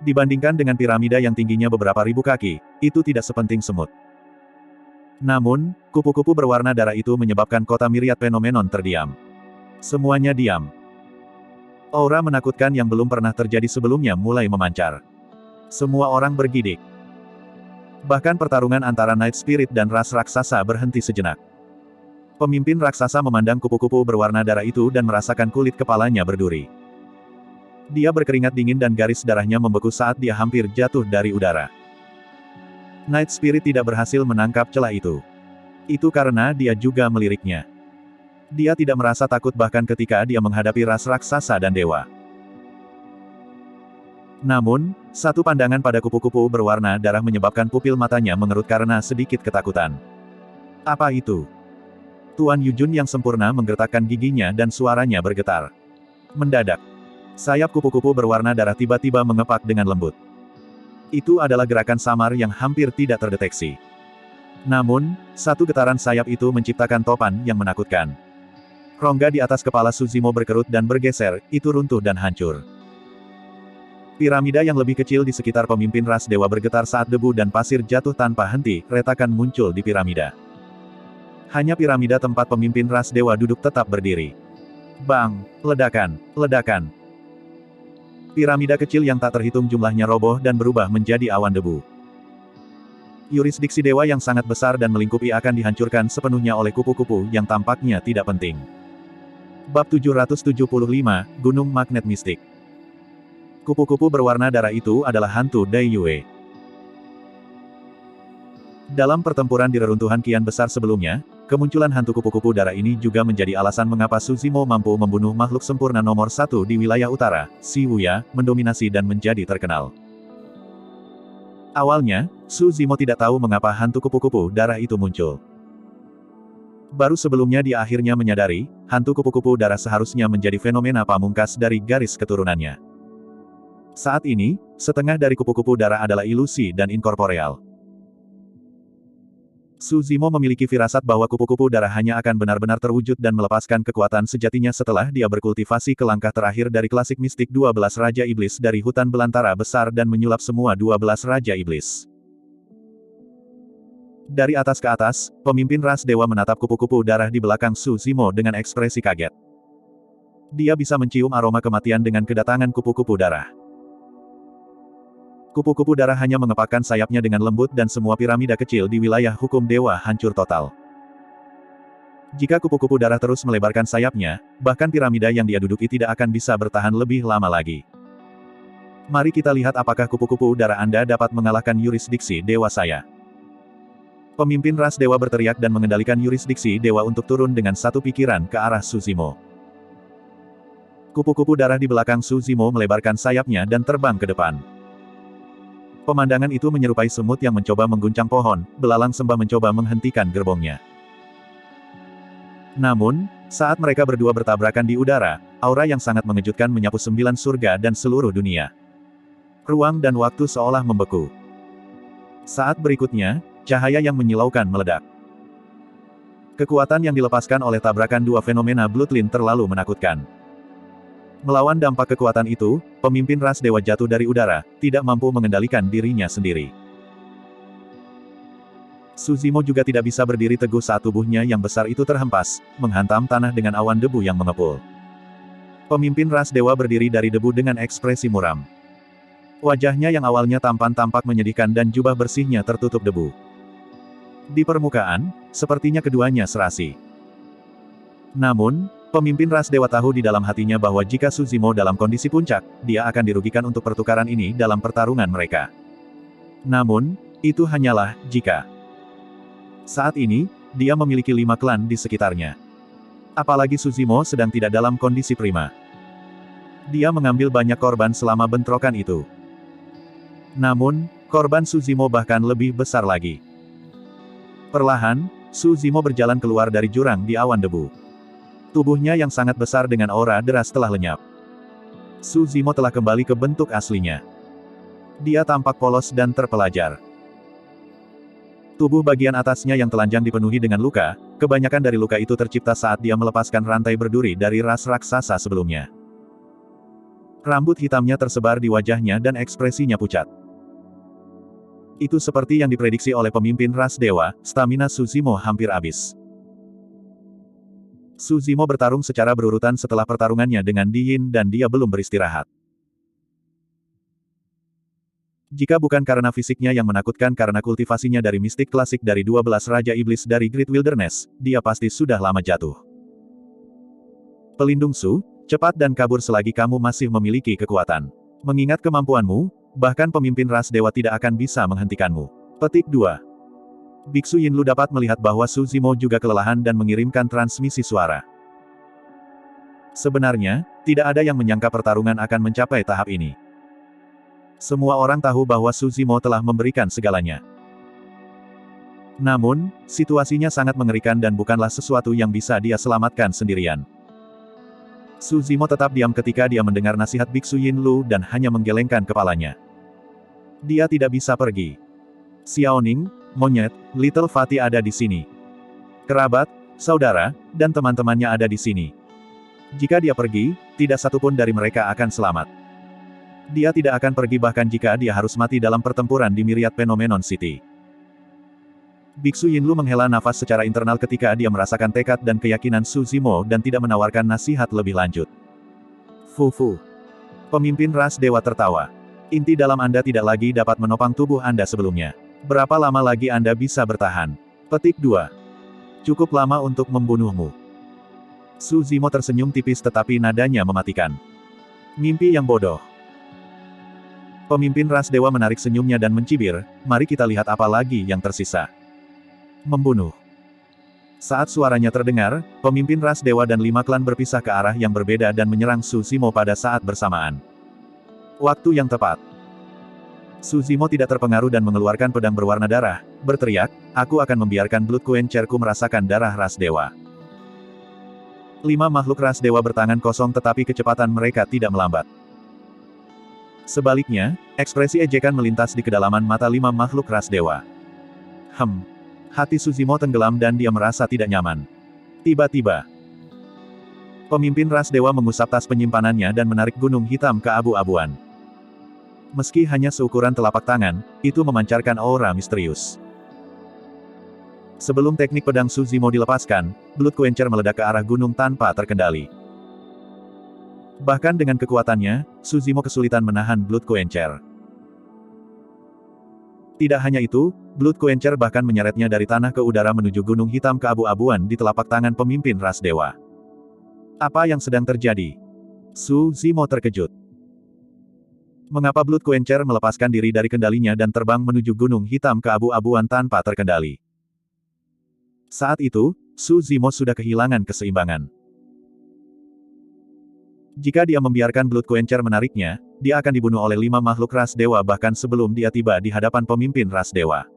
Dibandingkan dengan piramida yang tingginya beberapa ribu kaki, itu tidak sepenting semut. Namun, kupu-kupu berwarna darah itu menyebabkan kota Myriad Phenomenon terdiam. Semuanya diam. Aura menakutkan yang belum pernah terjadi sebelumnya mulai memancar. Semua orang bergidik. Bahkan pertarungan antara Night Spirit dan ras raksasa berhenti sejenak. Pemimpin raksasa memandang kupu-kupu berwarna darah itu dan merasakan kulit kepalanya berduri. Dia berkeringat dingin dan garis darahnya membeku saat dia hampir jatuh dari udara. Night Spirit tidak berhasil menangkap celah itu. Itu karena dia juga meliriknya. Dia tidak merasa takut bahkan ketika dia menghadapi ras raksasa dan dewa. Namun, satu pandangan pada kupu-kupu berwarna darah menyebabkan pupil matanya mengerut karena sedikit ketakutan. Apa itu? Tuan Yujun yang sempurna menggertakkan giginya dan suaranya bergetar. Mendadak, sayap kupu-kupu berwarna darah tiba-tiba mengepak dengan lembut. Itu adalah gerakan samar yang hampir tidak terdeteksi. Namun, satu getaran sayap itu menciptakan topan yang menakutkan. Rongga di atas kepala Suzimo berkerut dan bergeser, itu runtuh dan hancur. Piramida yang lebih kecil di sekitar pemimpin ras dewa bergetar saat debu dan pasir jatuh tanpa henti, retakan muncul di piramida. Hanya piramida tempat pemimpin ras dewa duduk tetap berdiri. Bang! Ledakan! Ledakan! Piramida kecil yang tak terhitung jumlahnya roboh dan berubah menjadi awan debu. Yurisdiksi dewa yang sangat besar dan melingkupi akan dihancurkan sepenuhnya oleh kupu-kupu yang tampaknya tidak penting. Bab 775, Gunung Magnet Mistik. Kupu-kupu berwarna darah itu adalah hantu Dai Yue. Dalam pertempuran di reruntuhan kian besar sebelumnya, kemunculan hantu kupu-kupu darah ini juga menjadi alasan mengapa Suzimo mampu membunuh makhluk sempurna nomor 1 di wilayah utara, Si Wuya, mendominasi dan menjadi terkenal. Awalnya, Suzimo tidak tahu mengapa hantu kupu-kupu darah itu muncul. Baru sebelumnya dia akhirnya menyadari, hantu kupu-kupu darah seharusnya menjadi fenomena pamungkas dari garis keturunannya. Saat ini, setengah dari kupu-kupu darah adalah ilusi dan inkorporeal. Suzimo memiliki firasat bahwa kupu-kupu darah hanya akan benar-benar terwujud dan melepaskan kekuatan sejatinya setelah dia berkultivasi ke langkah terakhir dari klasik mistik 12 Raja Iblis dari hutan belantara besar dan menyulap semua 12 Raja Iblis. Dari atas ke atas, pemimpin ras dewa menatap kupu-kupu darah di belakang Suzimo dengan ekspresi kaget. Dia bisa mencium aroma kematian dengan kedatangan kupu-kupu darah. Kupu-kupu darah hanya mengepakkan sayapnya dengan lembut dan semua piramida kecil di wilayah hukum dewa hancur total. Jika kupu-kupu darah terus melebarkan sayapnya, bahkan piramida yang dia duduki tidak akan bisa bertahan lebih lama lagi. Mari kita lihat apakah kupu-kupu darah Anda dapat mengalahkan yurisdiksi dewa saya. Pemimpin ras dewa berteriak dan mengendalikan yurisdiksi dewa untuk turun dengan satu pikiran ke arah Suzimo. Kupu-kupu darah di belakang Suzimo melebarkan sayapnya dan terbang ke depan. Pemandangan itu menyerupai semut yang mencoba mengguncang pohon, belalang sembah mencoba menghentikan gerbongnya. Namun, saat mereka berdua bertabrakan di udara, aura yang sangat mengejutkan menyapu 9 surga dan seluruh dunia. Ruang dan waktu seolah membeku. Saat berikutnya, cahaya yang menyilaukan meledak. Kekuatan yang dilepaskan oleh tabrakan dua fenomena Bloodline terlalu menakutkan. Melawan dampak kekuatan itu, pemimpin ras dewa jatuh dari udara, tidak mampu mengendalikan dirinya sendiri. Suzimo juga tidak bisa berdiri teguh saat tubuhnya yang besar itu terhempas, menghantam tanah dengan awan debu yang mengepul. Pemimpin ras dewa berdiri dari debu dengan ekspresi muram. Wajahnya yang awalnya tampan tampak menyedihkan dan jubah bersihnya tertutup debu. Di permukaan, sepertinya keduanya serasi. Namun, pemimpin ras dewa tahu di dalam hatinya bahwa jika Suzimo dalam kondisi puncak, dia akan dirugikan untuk pertukaran ini dalam pertarungan mereka. Namun, itu hanyalah jika. Saat ini, dia memiliki 5 klan di sekitarnya. Apalagi Suzimo sedang tidak dalam kondisi prima. Dia mengambil banyak korban selama bentrokan itu. Namun, korban Suzimo bahkan lebih besar lagi. Perlahan, Suzimo berjalan keluar dari jurang di awan debu. Tubuhnya yang sangat besar dengan aura deras telah lenyap. Suzimo telah kembali ke bentuk aslinya. Dia tampak polos dan terpelajar. Tubuh bagian atasnya yang telanjang dipenuhi dengan luka, kebanyakan dari luka itu tercipta saat dia melepaskan rantai berduri dari ras raksasa sebelumnya. Rambut hitamnya tersebar di wajahnya dan ekspresinya pucat. Itu seperti yang diprediksi oleh pemimpin ras dewa, stamina Suzimo hampir habis. Suzimo bertarung secara berurutan setelah pertarungannya dengan Di Yin dan dia belum beristirahat. Jika bukan karena fisiknya yang menakutkan karena kultivasinya dari mistik klasik dari 12 Raja Iblis dari Great Wilderness, dia pasti sudah lama jatuh. Pelindung Su, cepat dan kabur selagi kamu masih memiliki kekuatan. Mengingat kemampuanmu, bahkan pemimpin ras dewa tidak akan bisa menghentikanmu. Petik 2. Biksu Yinlu dapat melihat bahwa Su Zimo juga kelelahan dan mengirimkan transmisi suara. Sebenarnya, tidak ada yang menyangka pertarungan akan mencapai tahap ini. Semua orang tahu bahwa Su Zimo telah memberikan segalanya. Namun, situasinya sangat mengerikan dan bukanlah sesuatu yang bisa dia selamatkan sendirian. Su Zimo tetap diam ketika dia mendengar nasihat Biksu Yinlu dan hanya menggelengkan kepalanya. Dia tidak bisa pergi. Xiaoning, monyet, Little Fatty ada di sini. Kerabat, saudara, dan teman-temannya ada di sini. Jika dia pergi, tidak satupun dari mereka akan selamat. Dia tidak akan pergi bahkan jika dia harus mati dalam pertempuran di Myriad Phenomenon City. Biksu Yinlu menghela nafas secara internal ketika dia merasakan tekad dan keyakinan Su Zimo dan tidak menawarkan nasihat lebih lanjut. Fu. Pemimpin ras dewa tertawa. Inti dalam Anda tidak lagi dapat menopang tubuh Anda sebelumnya. Berapa lama lagi Anda bisa bertahan? Petik 2. Cukup lama untuk membunuhmu. Su Zimo tersenyum tipis tetapi nadanya mematikan. Mimpi yang bodoh. Pemimpin ras dewa menarik senyumnya dan mencibir, mari kita lihat apa lagi yang tersisa. Membunuh. Saat suaranya terdengar, pemimpin ras dewa dan 5 klan berpisah ke arah yang berbeda dan menyerang Su Zimo pada saat bersamaan. Waktu yang tepat. Su Zimo tidak terpengaruh dan mengeluarkan pedang berwarna darah, berteriak, aku akan membiarkan Blood Quencher-ku merasakan darah ras dewa. 5 makhluk ras dewa bertangan kosong tetapi kecepatan mereka tidak melambat. Sebaliknya, ekspresi ejekan melintas di kedalaman mata 5 makhluk ras dewa. Hati Su Zimo tenggelam dan dia merasa tidak nyaman. Tiba-tiba, pemimpin ras dewa mengusap tas penyimpanannya dan menarik gunung hitam ke abu-abuan. Meski hanya seukuran telapak tangan, itu memancarkan aura misterius. Sebelum teknik pedang Su Zimo dilepaskan, Blood Quencher meledak ke arah gunung tanpa terkendali. Bahkan dengan kekuatannya, Su Zimo kesulitan menahan Blood Quencher. Tidak hanya itu, Blood Quencher bahkan menyeretnya dari tanah ke udara menuju gunung hitam ke abu-abuan di telapak tangan pemimpin ras dewa. Apa yang sedang terjadi? Su Zimo terkejut. Mengapa Blood Quencher melepaskan diri dari kendalinya dan terbang menuju gunung hitam ke abu-abuan tanpa terkendali? Saat itu, Su Zimo sudah kehilangan keseimbangan. Jika dia membiarkan Blood Quencher menariknya, dia akan dibunuh oleh 5 makhluk ras dewa bahkan sebelum dia tiba di hadapan pemimpin ras dewa.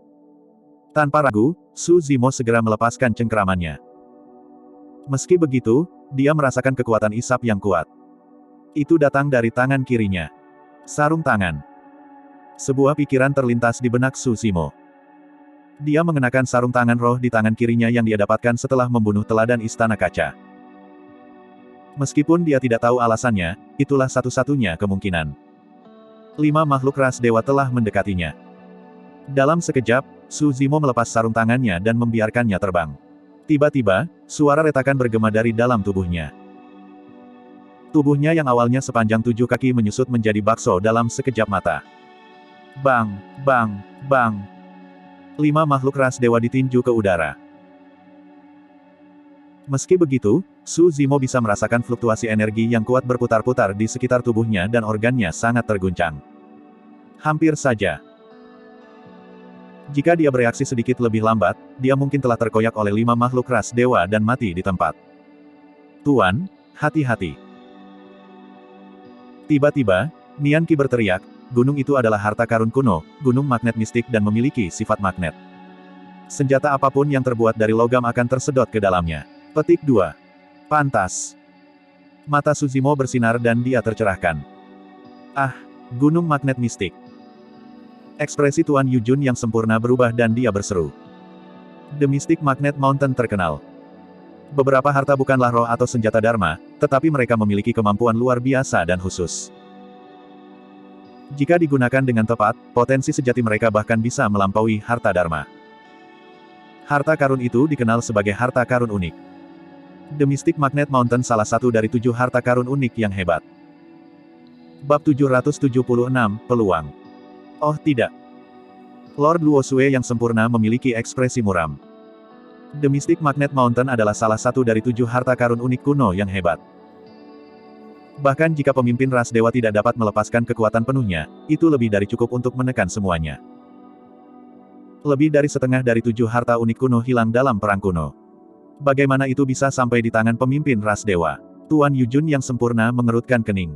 Tanpa ragu, Su Zimo segera melepaskan cengkeramannya. Meski begitu, dia merasakan kekuatan isap yang kuat. Itu datang dari tangan kirinya. Sarung tangan. Sebuah pikiran terlintas di benak Su Zimo. Dia mengenakan sarung tangan roh di tangan kirinya yang dia dapatkan setelah membunuh teladan Istana Kaca. Meskipun dia tidak tahu alasannya, itulah satu-satunya kemungkinan. 5 makhluk ras dewa telah mendekatinya. Dalam sekejap, Su Zimo melepas sarung tangannya dan membiarkannya terbang. Tiba-tiba, suara retakan bergema dari dalam tubuhnya. Tubuhnya yang awalnya sepanjang 7 kaki menyusut menjadi bakso dalam sekejap mata. Bang, bang, bang. 5 makhluk ras dewa ditinju ke udara. Meski begitu, Su Zimo bisa merasakan fluktuasi energi yang kuat berputar-putar di sekitar tubuhnya dan organnya sangat terguncang. Hampir saja. Jika dia bereaksi sedikit lebih lambat, dia mungkin telah terkoyak oleh 5 makhluk ras dewa dan mati di tempat. Tuan, hati-hati. Tiba-tiba, Nian Qi berteriak, gunung itu adalah harta karun kuno, gunung magnet mistik dan memiliki sifat magnet. Senjata apapun yang terbuat dari logam akan tersedot ke dalamnya. Petik 2. Pantas. Mata Su Zimo bersinar dan dia tercerahkan. Ah, gunung magnet mistik. Ekspresi Tuan Yujun yang sempurna berubah dan dia berseru. The Mystic Magnet Mountain terkenal. Beberapa harta bukanlah roh atau senjata dharma, tetapi mereka memiliki kemampuan luar biasa dan khusus. Jika digunakan dengan tepat, potensi sejati mereka bahkan bisa melampaui harta dharma. Harta karun itu dikenal sebagai harta karun unik. The Mystic Magnet Mountain salah satu dari 7 harta karun unik yang hebat. Bab 776, Peluang. Oh tidak. Lord Luo Xue yang sempurna memiliki ekspresi muram. The Mystic Magnet Mountain adalah salah satu dari 7 harta karun unik kuno yang hebat. Bahkan jika pemimpin ras dewa tidak dapat melepaskan kekuatan penuhnya, itu lebih dari cukup untuk menekan semuanya. Lebih dari setengah dari 7 harta unik kuno hilang dalam perang kuno. Bagaimana itu bisa sampai di tangan pemimpin ras dewa? Tuan Yujun yang sempurna mengerutkan kening.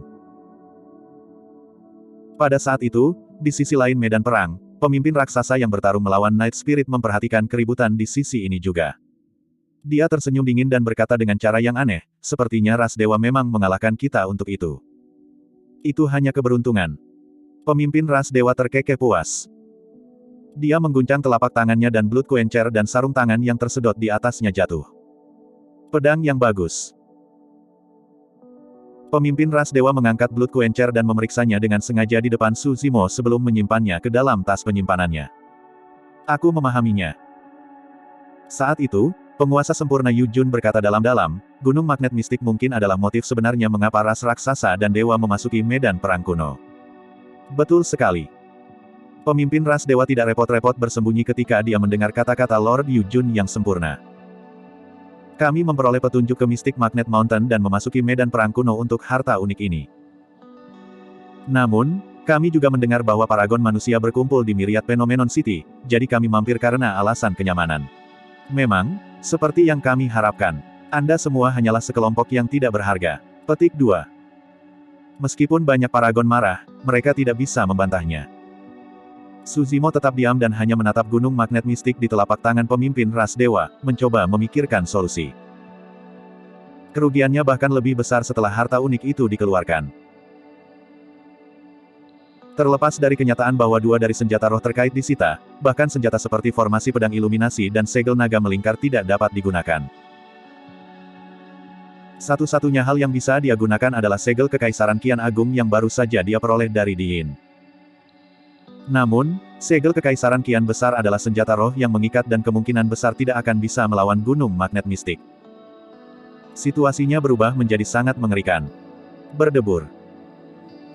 Pada saat itu, di sisi lain medan perang, pemimpin raksasa yang bertarung melawan Night Spirit memperhatikan keributan di sisi ini juga. Dia tersenyum dingin dan berkata dengan cara yang aneh, sepertinya ras dewa memang mengalahkan kita untuk itu. Itu hanya keberuntungan. Pemimpin ras dewa terkekeh puas. Dia mengguncang telapak tangannya dan Blood Quencher dan sarung tangan yang tersedot di atasnya jatuh. Pedang yang bagus. Pemimpin ras dewa mengangkat Blood Quencher dan memeriksanya dengan sengaja di depan Su Zimo sebelum menyimpannya ke dalam tas penyimpanannya. Aku memahaminya. Saat itu, penguasa sempurna Yujun berkata dalam-dalam, gunung magnet mistik mungkin adalah motif sebenarnya mengapa ras raksasa dan dewa memasuki medan perang kuno. Betul sekali. Pemimpin ras dewa tidak repot-repot bersembunyi ketika dia mendengar kata-kata Lord Yujun yang sempurna. Kami memperoleh petunjuk ke Mystic Magnet Mountain dan memasuki medan perang kuno untuk harta unik ini. Namun, kami juga mendengar bahwa paragon manusia berkumpul di Myriad Phenomenon City, jadi kami mampir karena alasan kenyamanan. Memang, seperti yang kami harapkan, Anda semua hanyalah sekelompok yang tidak berharga. Petik 2. Meskipun banyak paragon marah, mereka tidak bisa membantahnya. Su Zimo tetap diam dan hanya menatap gunung magnet mistik di telapak tangan pemimpin ras dewa, mencoba memikirkan solusi. Kerugiannya bahkan lebih besar setelah harta unik itu dikeluarkan. Terlepas dari kenyataan bahwa 2 dari senjata roh terkait disita, bahkan senjata seperti formasi pedang iluminasi dan segel naga melingkar tidak dapat digunakan. Satu-satunya hal yang bisa dia gunakan adalah segel Kekaisaran Qian Agung yang baru saja dia peroleh dari Diin. Namun, segel Kekaisaran Qian besar adalah senjata roh yang mengikat dan kemungkinan besar tidak akan bisa melawan gunung magnet mistik. Situasinya berubah menjadi sangat mengerikan. Berdebur.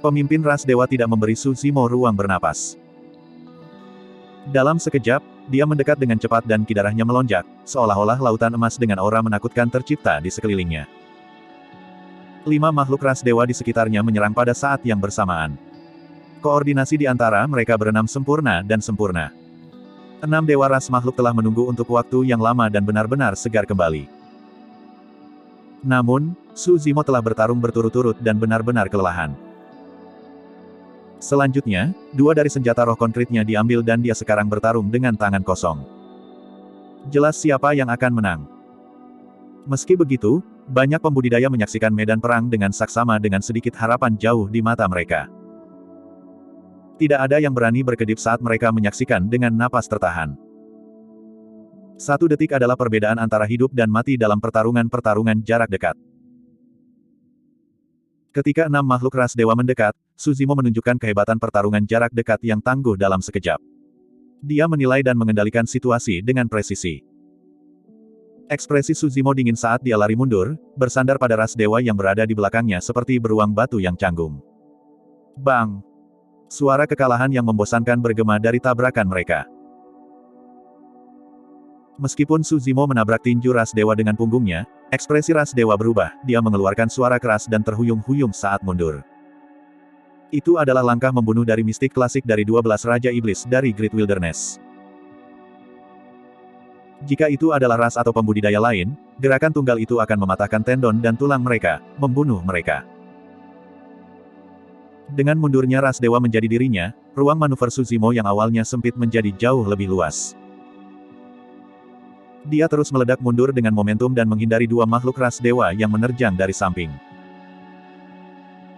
Pemimpin ras dewa tidak memberi Su Zimo ruang bernapas. Dalam sekejap, dia mendekat dengan cepat dan kidarahnya melonjak, seolah-olah lautan emas dengan aura menakutkan tercipta di sekelilingnya. 5 makhluk ras dewa di sekitarnya menyerang pada saat yang bersamaan. Koordinasi di antara mereka berenam sempurna dan sempurna. 6 dewa ras makhluk telah menunggu untuk waktu yang lama dan benar-benar segar kembali. Namun, Su Zimo telah bertarung berturut-turut dan benar-benar kelelahan. Selanjutnya, 2 dari senjata roh konkretnya diambil dan dia sekarang bertarung dengan tangan kosong. Jelas siapa yang akan menang. Meski begitu, banyak pembudidaya menyaksikan medan perang dengan saksama dengan sedikit harapan jauh di mata mereka. Tidak ada yang berani berkedip saat mereka menyaksikan dengan napas tertahan. 1 detik adalah perbedaan antara hidup dan mati dalam pertarungan jarak dekat. Ketika 6 makhluk ras dewa mendekat, Su Zimo menunjukkan kehebatan pertarungan jarak dekat yang tangguh dalam sekejap. Dia menilai dan mengendalikan situasi dengan presisi. Ekspresi Su Zimo dingin saat dia lari mundur, bersandar pada ras dewa yang berada di belakangnya seperti beruang batu yang canggung. Bang! Suara kekalahan yang membosankan bergema dari tabrakan mereka. Meskipun Su Zimo menabrak tinju ras dewa dengan punggungnya, ekspresi ras dewa berubah, dia mengeluarkan suara keras dan terhuyung-huyung saat mundur. Itu adalah langkah membunuh dari mistik klasik dari 12 Raja Iblis dari Great Wilderness. Jika itu adalah ras atau pembudidaya lain, gerakan tunggal itu akan mematahkan tendon dan tulang mereka, membunuh mereka. Dengan mundurnya ras dewa menjadi dirinya, ruang manuver Su Zimo yang awalnya sempit menjadi jauh lebih luas. Dia terus meledak mundur dengan momentum dan menghindari 2 makhluk ras dewa yang menerjang dari samping.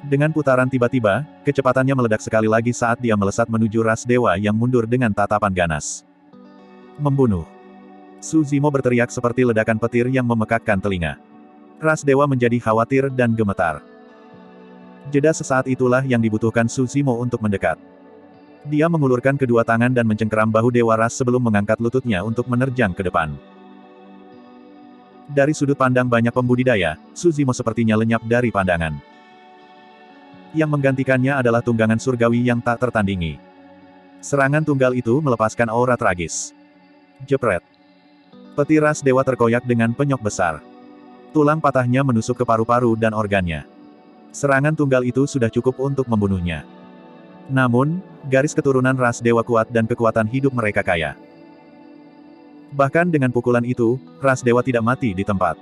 Dengan putaran tiba-tiba, kecepatannya meledak sekali lagi saat dia melesat menuju ras dewa yang mundur dengan tatapan ganas. Membunuh. Su Zimo berteriak seperti ledakan petir yang memekakkan telinga. Ras dewa menjadi khawatir dan gemetar. Jeda sesaat itulah yang dibutuhkan Su Zimo untuk mendekat. Dia mengulurkan kedua tangan dan mencengkeram bahu dewa ras sebelum mengangkat lututnya untuk menerjang ke depan. Dari sudut pandang banyak pembudidaya, Su Zimo sepertinya lenyap dari pandangan. Yang menggantikannya adalah tunggangan surgawi yang tak tertandingi. Serangan tunggal itu melepaskan aura tragis. Jepret. Peti ras dewa terkoyak dengan penyok besar. Tulang patahnya menusuk ke paru-paru dan organnya. Serangan tunggal itu sudah cukup untuk membunuhnya. Namun, garis keturunan ras dewa kuat dan kekuatan hidup mereka kaya. Bahkan dengan pukulan itu, ras dewa tidak mati di tempat.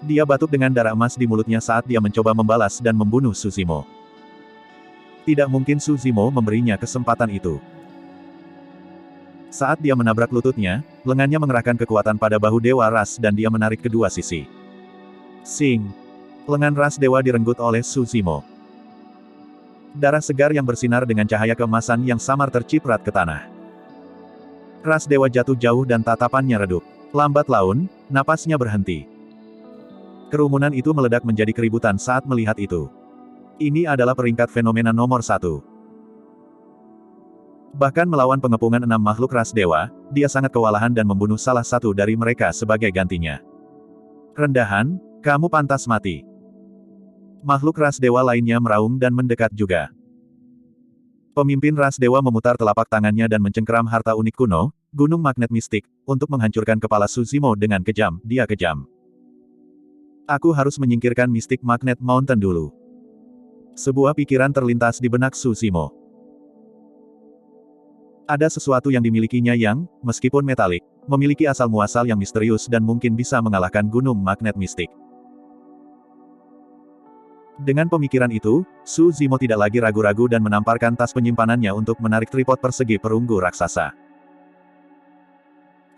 Dia batuk dengan darah emas di mulutnya saat dia mencoba membalas dan membunuh Su Zimo. Tidak mungkin Su Zimo memberinya kesempatan itu. Saat dia menabrak lututnya, lengannya mengerahkan kekuatan pada bahu dewa ras dan dia menarik kedua sisi. Sing! Lengan ras dewa direnggut oleh Su Zimo. Darah segar yang bersinar dengan cahaya keemasan yang samar terciprat ke tanah. Ras dewa jatuh jauh dan tatapannya redup. Lambat laun, napasnya berhenti. Kerumunan itu meledak menjadi keributan saat melihat itu. Ini adalah peringkat fenomena nomor 1. Bahkan melawan pengepungan 6 makhluk ras dewa, dia sangat kewalahan dan membunuh salah satu dari mereka sebagai gantinya. Rendahan, kamu pantas mati. Makhluk ras dewa lainnya meraung dan mendekat juga. Pemimpin ras dewa memutar telapak tangannya dan mencengkeram harta unik kuno, gunung magnet mistik, untuk menghancurkan kepala Su Zimo dengan kejam. Dia kejam. Aku harus menyingkirkan mistik magnet mountain dulu. Sebuah pikiran terlintas di benak Su Zimo. Ada sesuatu yang dimilikinya yang, meskipun metalik, memiliki asal-muasal yang misterius dan mungkin bisa mengalahkan gunung magnet mistik. Dengan pemikiran itu, Su Zimo tidak lagi ragu-ragu dan menamparkan tas penyimpanannya untuk menarik tripod persegi perunggu raksasa.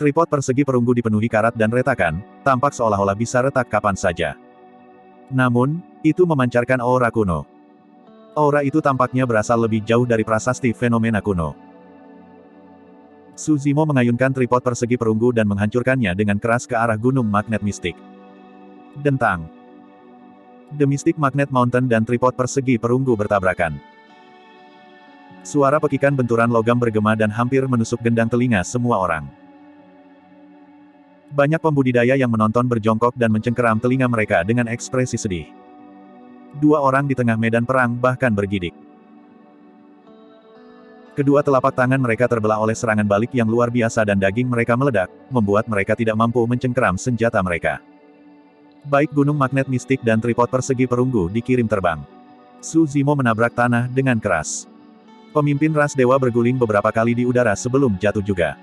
Tripod persegi perunggu dipenuhi karat dan retakan, tampak seolah-olah bisa retak kapan saja. Namun, itu memancarkan aura kuno. Aura itu tampaknya berasal lebih jauh dari prasasti fenomena kuno. Su Zimo mengayunkan tripod persegi perunggu dan menghancurkannya dengan keras ke arah gunung magnet mistik. Dentang. The Mystic Magnet Mountain dan tripod persegi perunggu bertabrakan. Suara pekikan benturan logam bergema dan hampir menusuk gendang telinga semua orang. Banyak pembudidaya yang menonton berjongkok dan mencengkeram telinga mereka dengan ekspresi sedih. Dua orang di tengah medan perang bahkan bergidik. Kedua telapak tangan mereka terbelah oleh serangan balik yang luar biasa dan daging mereka meledak, membuat mereka tidak mampu mencengkeram senjata mereka. Baik gunung magnet mistik dan tripod persegi perunggu dikirim terbang. Su Zimo menabrak tanah dengan keras. Pemimpin ras dewa berguling beberapa kali di udara sebelum jatuh juga.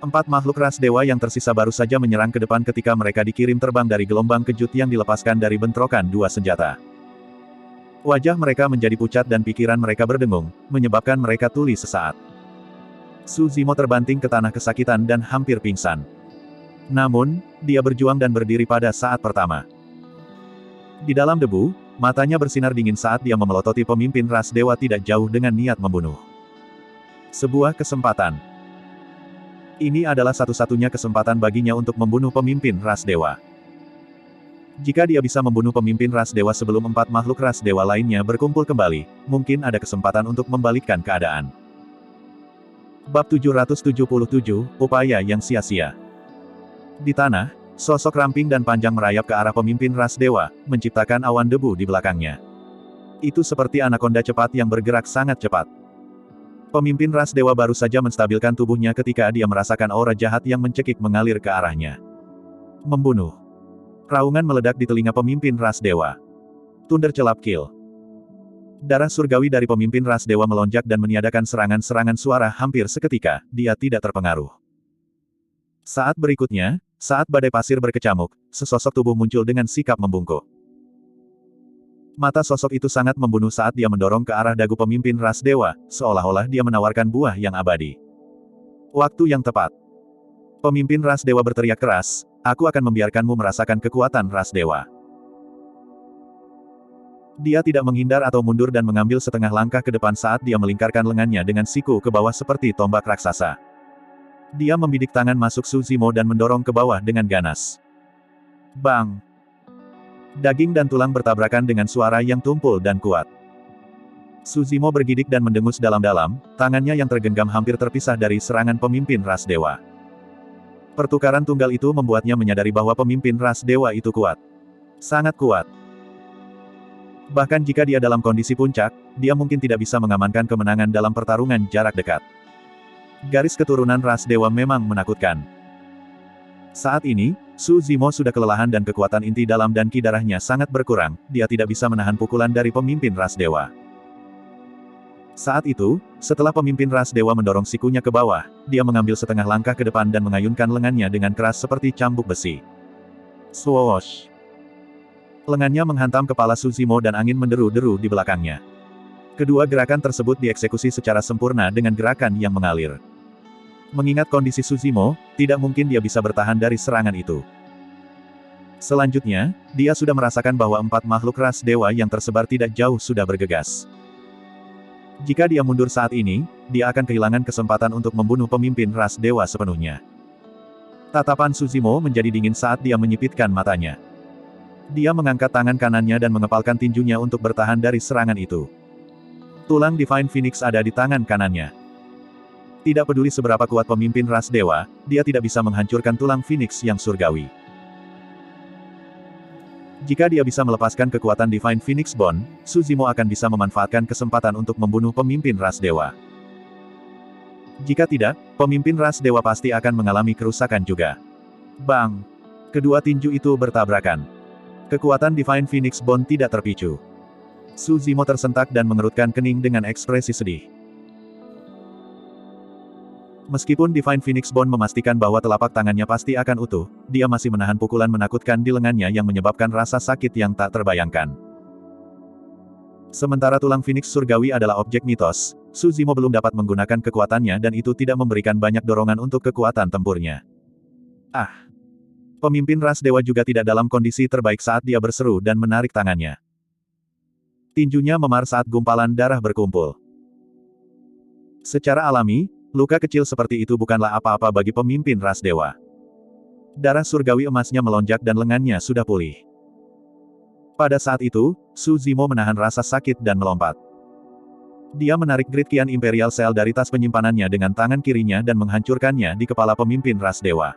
4 makhluk ras dewa yang tersisa baru saja menyerang ke depan ketika mereka dikirim terbang dari gelombang kejut yang dilepaskan dari bentrokan dua senjata. Wajah mereka menjadi pucat dan pikiran mereka berdengung, menyebabkan mereka tuli sesaat. Su Zimo terbanting ke tanah kesakitan dan hampir pingsan. Namun, dia berjuang dan berdiri pada saat pertama. Di dalam debu, matanya bersinar dingin saat dia memelototi pemimpin ras dewa tidak jauh dengan niat membunuh. Sebuah kesempatan. Ini adalah satu-satunya kesempatan baginya untuk membunuh pemimpin ras dewa. Jika dia bisa membunuh pemimpin ras dewa sebelum 4 makhluk ras dewa lainnya berkumpul kembali, mungkin ada kesempatan untuk membalikkan keadaan. Bab 777, Upaya yang sia-sia. Di tanah, sosok ramping dan panjang merayap ke arah pemimpin ras dewa, menciptakan awan debu di belakangnya. Itu seperti anakonda cepat yang bergerak sangat cepat. Pemimpin ras dewa baru saja menstabilkan tubuhnya ketika dia merasakan aura jahat yang mencekik mengalir ke arahnya. Membunuh. Raungan meledak di telinga pemimpin ras dewa. Thunder celap kill. Darah surgawi dari pemimpin ras dewa melonjak dan meniadakan serangan-serangan suara hampir seketika, dia tidak terpengaruh. Saat berikutnya, saat badai pasir berkecamuk, sesosok tubuh muncul dengan sikap membungkuk. Mata sosok itu sangat membunuh saat dia mendorong ke arah dagu pemimpin ras dewa, seolah-olah dia menawarkan buah yang abadi. Waktu yang tepat. Pemimpin ras dewa berteriak keras, aku akan membiarkanmu merasakan kekuatan ras dewa. Dia tidak menghindar atau mundur dan mengambil setengah langkah ke depan saat dia melingkarkan lengannya dengan siku ke bawah seperti tombak raksasa. Dia membidik tangan masuk Su Zimo dan mendorong ke bawah dengan ganas. Bang! Daging dan tulang bertabrakan dengan suara yang tumpul dan kuat. Su Zimo bergidik dan mendengus dalam-dalam, tangannya yang tergenggam hampir terpisah dari serangan pemimpin ras dewa. Pertukaran tunggal itu membuatnya menyadari bahwa pemimpin ras dewa itu kuat. Sangat kuat. Bahkan jika dia dalam kondisi puncak, dia mungkin tidak bisa mengamankan kemenangan dalam pertarungan jarak dekat. Garis keturunan ras dewa memang menakutkan. Saat ini, Su Zimo sudah kelelahan dan kekuatan inti dalam dan ki darahnya sangat berkurang, dia tidak bisa menahan pukulan dari pemimpin ras dewa. Saat itu, setelah pemimpin ras dewa mendorong sikunya ke bawah, dia mengambil setengah langkah ke depan dan mengayunkan lengannya dengan keras seperti cambuk besi. Swoosh! Lengannya menghantam kepala Suzimo dan angin menderu-deru di belakangnya. Kedua gerakan tersebut dieksekusi secara sempurna dengan gerakan yang mengalir. Mengingat kondisi Suzimo, tidak mungkin dia bisa bertahan dari serangan itu. Selanjutnya, dia sudah merasakan bahwa 4 makhluk ras dewa yang tersebar tidak jauh sudah bergegas. Jika dia mundur saat ini, dia akan kehilangan kesempatan untuk membunuh pemimpin ras dewa sepenuhnya. Tatapan Suzimo menjadi dingin saat dia menyipitkan matanya. Dia mengangkat tangan kanannya dan mengepalkan tinjunya untuk bertahan dari serangan itu. Tulang Divine Phoenix ada di tangan kanannya. Tidak peduli seberapa kuat pemimpin ras dewa, dia tidak bisa menghancurkan tulang Phoenix yang surgawi. Jika dia bisa melepaskan kekuatan Divine Phoenix Bone, Suzimo akan bisa memanfaatkan kesempatan untuk membunuh pemimpin ras dewa. Jika tidak, pemimpin ras dewa pasti akan mengalami kerusakan juga. Bang! Kedua tinju itu bertabrakan. Kekuatan Divine Phoenix Bone tidak terpicu. Suzimo tersentak dan mengerutkan kening dengan ekspresi sedih. Meskipun Divine Phoenix Bone memastikan bahwa telapak tangannya pasti akan utuh, dia masih menahan pukulan menakutkan di lengannya yang menyebabkan rasa sakit yang tak terbayangkan. Sementara tulang Phoenix surgawi adalah objek mitos, Suzimo belum dapat menggunakan kekuatannya dan itu tidak memberikan banyak dorongan untuk kekuatan tempurnya. Ah! Pemimpin ras dewa juga tidak dalam kondisi terbaik saat dia berseru dan menarik tangannya. Tinjunya memar saat gumpalan darah berkumpul. Secara alami, luka kecil seperti itu bukanlah apa-apa bagi pemimpin ras dewa. Darah surgawi emasnya melonjak dan lengannya sudah pulih. Pada saat itu, Suzimo menahan rasa sakit dan melompat. Dia menarik Great Qian Imperial Cell dari tas penyimpanannya dengan tangan kirinya dan menghancurkannya di kepala pemimpin ras dewa.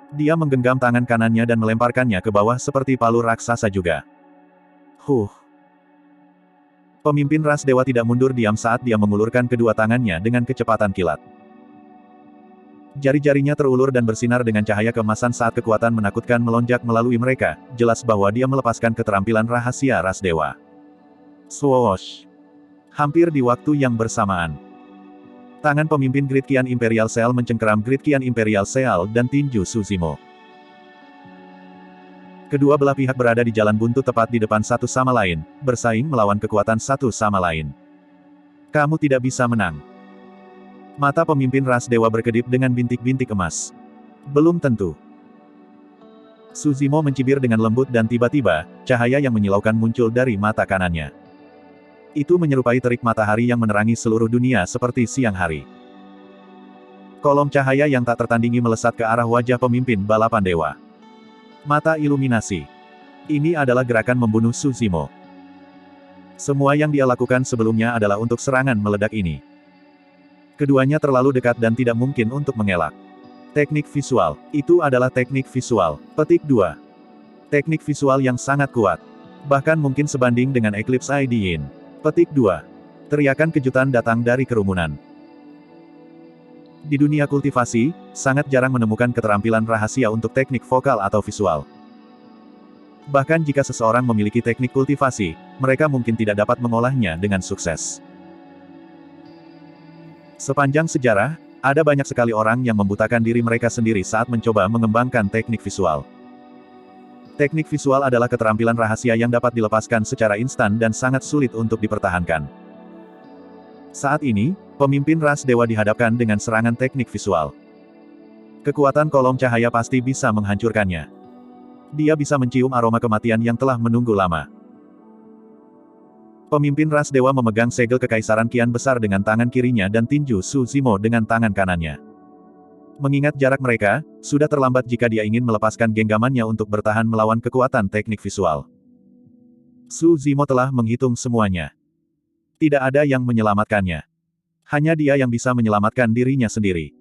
Dia menggenggam tangan kanannya dan melemparkannya ke bawah seperti palu raksasa juga. Pemimpin ras dewa tidak mundur diam saat dia mengulurkan kedua tangannya dengan kecepatan kilat. Jari-jarinya terulur dan bersinar dengan cahaya keemasan saat kekuatan menakutkan melonjak melalui mereka, jelas bahwa dia melepaskan keterampilan rahasia ras dewa. Swoosh! Hampir di waktu yang bersamaan, tangan pemimpin Great Qian Imperial Cell mencengkeram Great Qian Imperial Cell dan tinju Suzimo. Kedua belah pihak berada di jalan buntu tepat di depan satu sama lain, bersaing melawan kekuatan satu sama lain. Kamu tidak bisa menang. Mata pemimpin ras dewa berkedip dengan bintik-bintik emas. Belum tentu. Suzimo mencibir dengan lembut dan tiba-tiba, cahaya yang menyilaukan muncul dari mata kanannya. Itu menyerupai terik matahari yang menerangi seluruh dunia seperti siang hari. Kolom cahaya yang tak tertandingi melesat ke arah wajah pemimpin balapan dewa. Mata iluminasi. Ini adalah gerakan membunuh Suzimo. Semua yang dia lakukan sebelumnya adalah untuk serangan meledak ini. Keduanya terlalu dekat dan tidak mungkin untuk mengelak. Teknik visual. Itu adalah teknik visual. Petik 2. Teknik visual yang sangat kuat. Bahkan mungkin sebanding dengan Eclipse ID Yin. Petik 2. Teriakan kejutan datang dari kerumunan. Di dunia kultivasi, sangat jarang menemukan keterampilan rahasia untuk teknik vokal atau visual. Bahkan jika seseorang memiliki teknik kultivasi, mereka mungkin tidak dapat mengolahnya dengan sukses. Sepanjang sejarah, ada banyak sekali orang yang membutakan diri mereka sendiri saat mencoba mengembangkan teknik visual. Teknik visual adalah keterampilan rahasia yang dapat dilepaskan secara instan dan sangat sulit untuk dipertahankan. Saat ini, pemimpin ras dewa dihadapkan dengan serangan teknik visual. Kekuatan kolom cahaya pasti bisa menghancurkannya. Dia bisa mencium aroma kematian yang telah menunggu lama. Pemimpin ras dewa memegang segel kekaisaran kian besar dengan tangan kirinya dan tinju Suzimo dengan tangan kanannya. Mengingat jarak mereka, sudah terlambat jika dia ingin melepaskan genggamannya untuk bertahan melawan kekuatan teknik visual. Suzimo telah menghitung semuanya. Tidak ada yang menyelamatkannya. Hanya dia yang bisa menyelamatkan dirinya sendiri.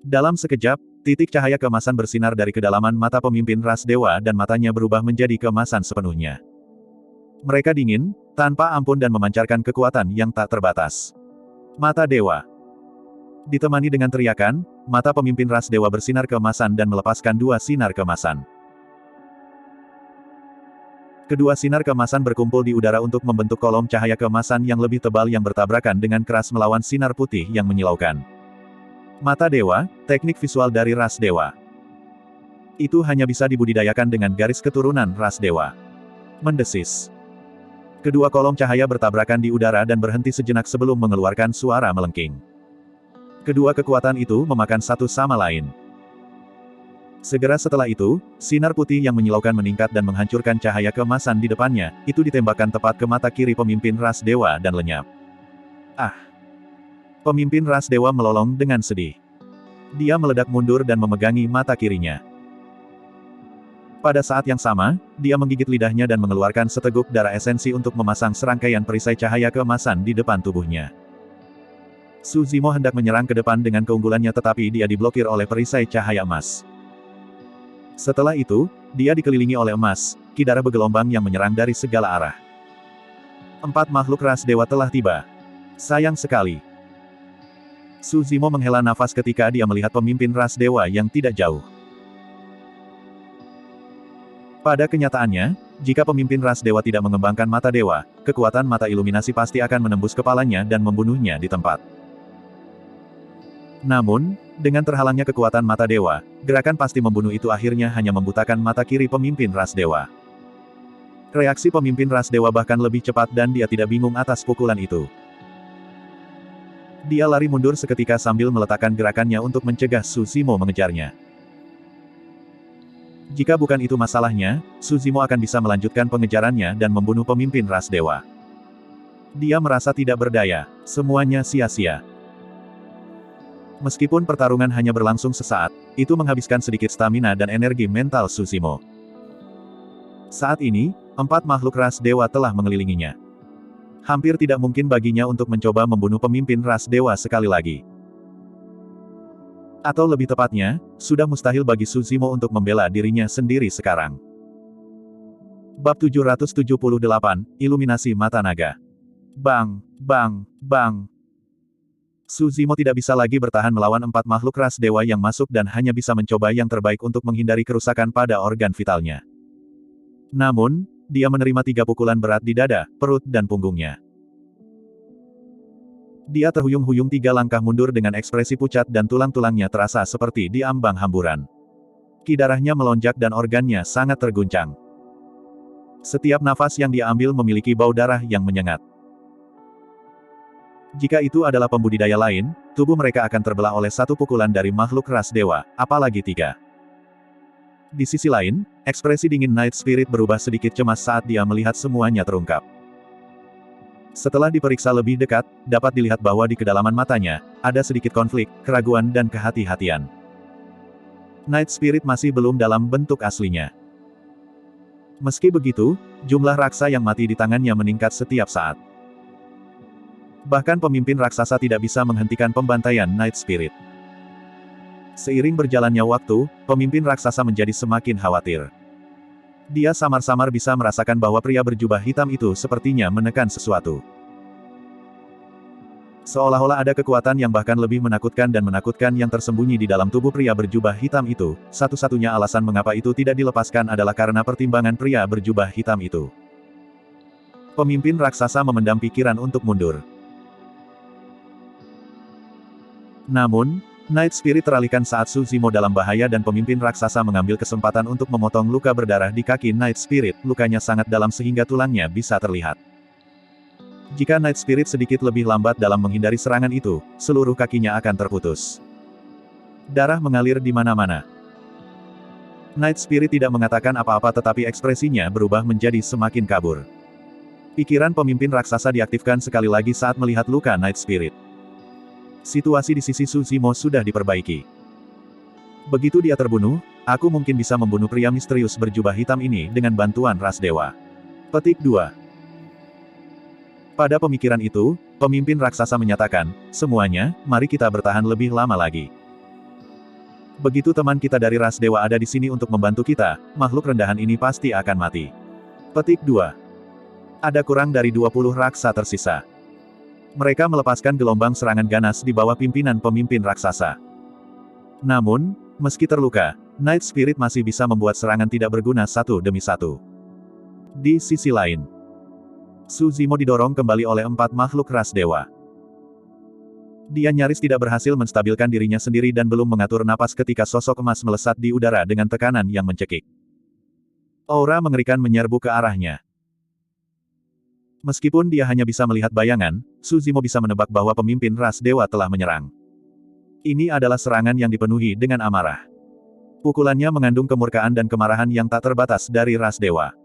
Dalam sekejap, titik cahaya keemasan bersinar dari kedalaman mata pemimpin ras dewa dan matanya berubah menjadi keemasan sepenuhnya. Mereka dingin, tanpa ampun dan memancarkan kekuatan yang tak terbatas. Mata dewa. Ditemani dengan teriakan, mata pemimpin ras dewa bersinar keemasan dan melepaskan 2 sinar keemasan. Kedua sinar keemasan berkumpul di udara untuk membentuk kolom cahaya keemasan yang lebih tebal yang bertabrakan dengan keras melawan sinar putih yang menyilaukan. Mata Dewa, teknik visual dari ras Dewa. Itu hanya bisa dibudidayakan dengan garis keturunan ras Dewa. Mendesis. Kedua kolom cahaya bertabrakan di udara dan berhenti sejenak sebelum mengeluarkan suara melengking. Kedua kekuatan itu memakan satu sama lain. Segera setelah itu, sinar putih yang menyilaukan meningkat dan menghancurkan cahaya keemasan di depannya, itu ditembakkan tepat ke mata kiri pemimpin ras Dewa dan lenyap. Ah! Pemimpin ras Dewa melolong dengan sedih. Dia meledak mundur dan memegangi mata kirinya. Pada saat yang sama, dia menggigit lidahnya dan mengeluarkan seteguk darah esensi untuk memasang serangkaian perisai cahaya keemasan di depan tubuhnya. Su Zimo hendak menyerang ke depan dengan keunggulannya tetapi dia diblokir oleh perisai cahaya emas. Setelah itu, dia dikelilingi oleh emas, ki darah bergelombang yang menyerang dari segala arah. 4 makhluk ras dewa telah tiba. Sayang sekali. Su Zimo menghela nafas ketika dia melihat pemimpin ras dewa yang tidak jauh. Pada kenyataannya, jika pemimpin ras dewa tidak mengembangkan mata dewa, kekuatan mata iluminasi pasti akan menembus kepalanya dan membunuhnya di tempat. Namun, dengan terhalangnya kekuatan mata dewa, gerakan pasti membunuh itu akhirnya hanya membutakan mata kiri pemimpin ras dewa. Reaksi pemimpin ras dewa bahkan lebih cepat dan dia tidak bingung atas pukulan itu. Dia lari mundur seketika sambil meletakkan gerakannya untuk mencegah Su Zimo mengejarnya. Jika bukan itu masalahnya, Su Zimo akan bisa melanjutkan pengejarannya dan membunuh pemimpin ras dewa. Dia merasa tidak berdaya, semuanya sia-sia. Meskipun pertarungan hanya berlangsung sesaat, itu menghabiskan sedikit stamina dan energi mental Su Zimo. Saat ini, 4 makhluk ras dewa telah mengelilinginya. Hampir tidak mungkin baginya untuk mencoba membunuh pemimpin ras dewa sekali lagi. Atau lebih tepatnya, sudah mustahil bagi Su Zimo untuk membela dirinya sendiri sekarang. Bab 778, Iluminasi Mata Naga. Bang, bang, bang. Su Zimo tidak bisa lagi bertahan melawan 4 makhluk ras dewa yang masuk dan hanya bisa mencoba yang terbaik untuk menghindari kerusakan pada organ vitalnya. Namun, dia menerima 3 pukulan berat di dada, perut dan punggungnya. Dia terhuyung-huyung 3 langkah mundur dengan ekspresi pucat dan tulang-tulangnya terasa seperti diambang hamburan. Ki darahnya melonjak dan organnya sangat terguncang. Setiap nafas yang dia ambil memiliki bau darah yang menyengat. Jika itu adalah pembudidaya lain, tubuh mereka akan terbelah oleh 1 pukulan dari makhluk ras dewa, apalagi 3. Di sisi lain, ekspresi dingin Night Spirit berubah sedikit cemas saat dia melihat semuanya terungkap. Setelah diperiksa lebih dekat, dapat dilihat bahwa di kedalaman matanya, ada sedikit konflik, keraguan dan kehati-hatian. Night Spirit masih belum dalam bentuk aslinya. Meski begitu, jumlah raksa yang mati di tangannya meningkat setiap saat. Bahkan pemimpin raksasa tidak bisa menghentikan pembantaian Night Spirit. Seiring berjalannya waktu, pemimpin raksasa menjadi semakin khawatir. Dia samar-samar bisa merasakan bahwa pria berjubah hitam itu sepertinya menekan sesuatu. Seolah-olah ada kekuatan yang bahkan lebih menakutkan dan menakutkan yang tersembunyi di dalam tubuh pria berjubah hitam itu. Satu-satunya alasan mengapa itu tidak dilepaskan adalah karena pertimbangan pria berjubah hitam itu. Pemimpin raksasa memendam pikiran untuk mundur. Namun, Night Spirit teralihkan saat Su Zimo dalam bahaya dan pemimpin raksasa mengambil kesempatan untuk memotong luka berdarah di kaki Night Spirit. Lukanya sangat dalam sehingga tulangnya bisa terlihat. Jika Night Spirit sedikit lebih lambat dalam menghindari serangan itu, seluruh kakinya akan terputus. Darah mengalir di mana-mana. Night Spirit tidak mengatakan apa-apa tetapi ekspresinya berubah menjadi semakin kabur. Pikiran pemimpin raksasa diaktifkan sekali lagi saat melihat luka Night Spirit. Situasi di sisi Su Zimo sudah diperbaiki. Begitu dia terbunuh, aku mungkin bisa membunuh pria misterius berjubah hitam ini dengan bantuan ras dewa. Petik 2. Pada pemikiran itu, pemimpin raksasa menyatakan, semuanya, mari kita bertahan lebih lama lagi. Begitu teman kita dari ras dewa ada di sini untuk membantu kita, makhluk rendahan ini pasti akan mati. Petik 2. Ada kurang dari 20 raksa tersisa. Mereka melepaskan gelombang serangan ganas di bawah pimpinan pemimpin raksasa. Namun, meski terluka, Night Spirit masih bisa membuat serangan tidak berguna satu demi satu. Di sisi lain, Su Zimo didorong kembali oleh 4 makhluk ras dewa. Dia nyaris tidak berhasil menstabilkan dirinya sendiri dan belum mengatur napas ketika sosok emas melesat di udara dengan tekanan yang mencekik. Aura mengerikan menyerbu ke arahnya. Meskipun dia hanya bisa melihat bayangan, Su Zimo bisa menebak bahwa pemimpin ras dewa telah menyerang. Ini adalah serangan yang dipenuhi dengan amarah. Pukulannya mengandung kemurkaan dan kemarahan yang tak terbatas dari ras dewa.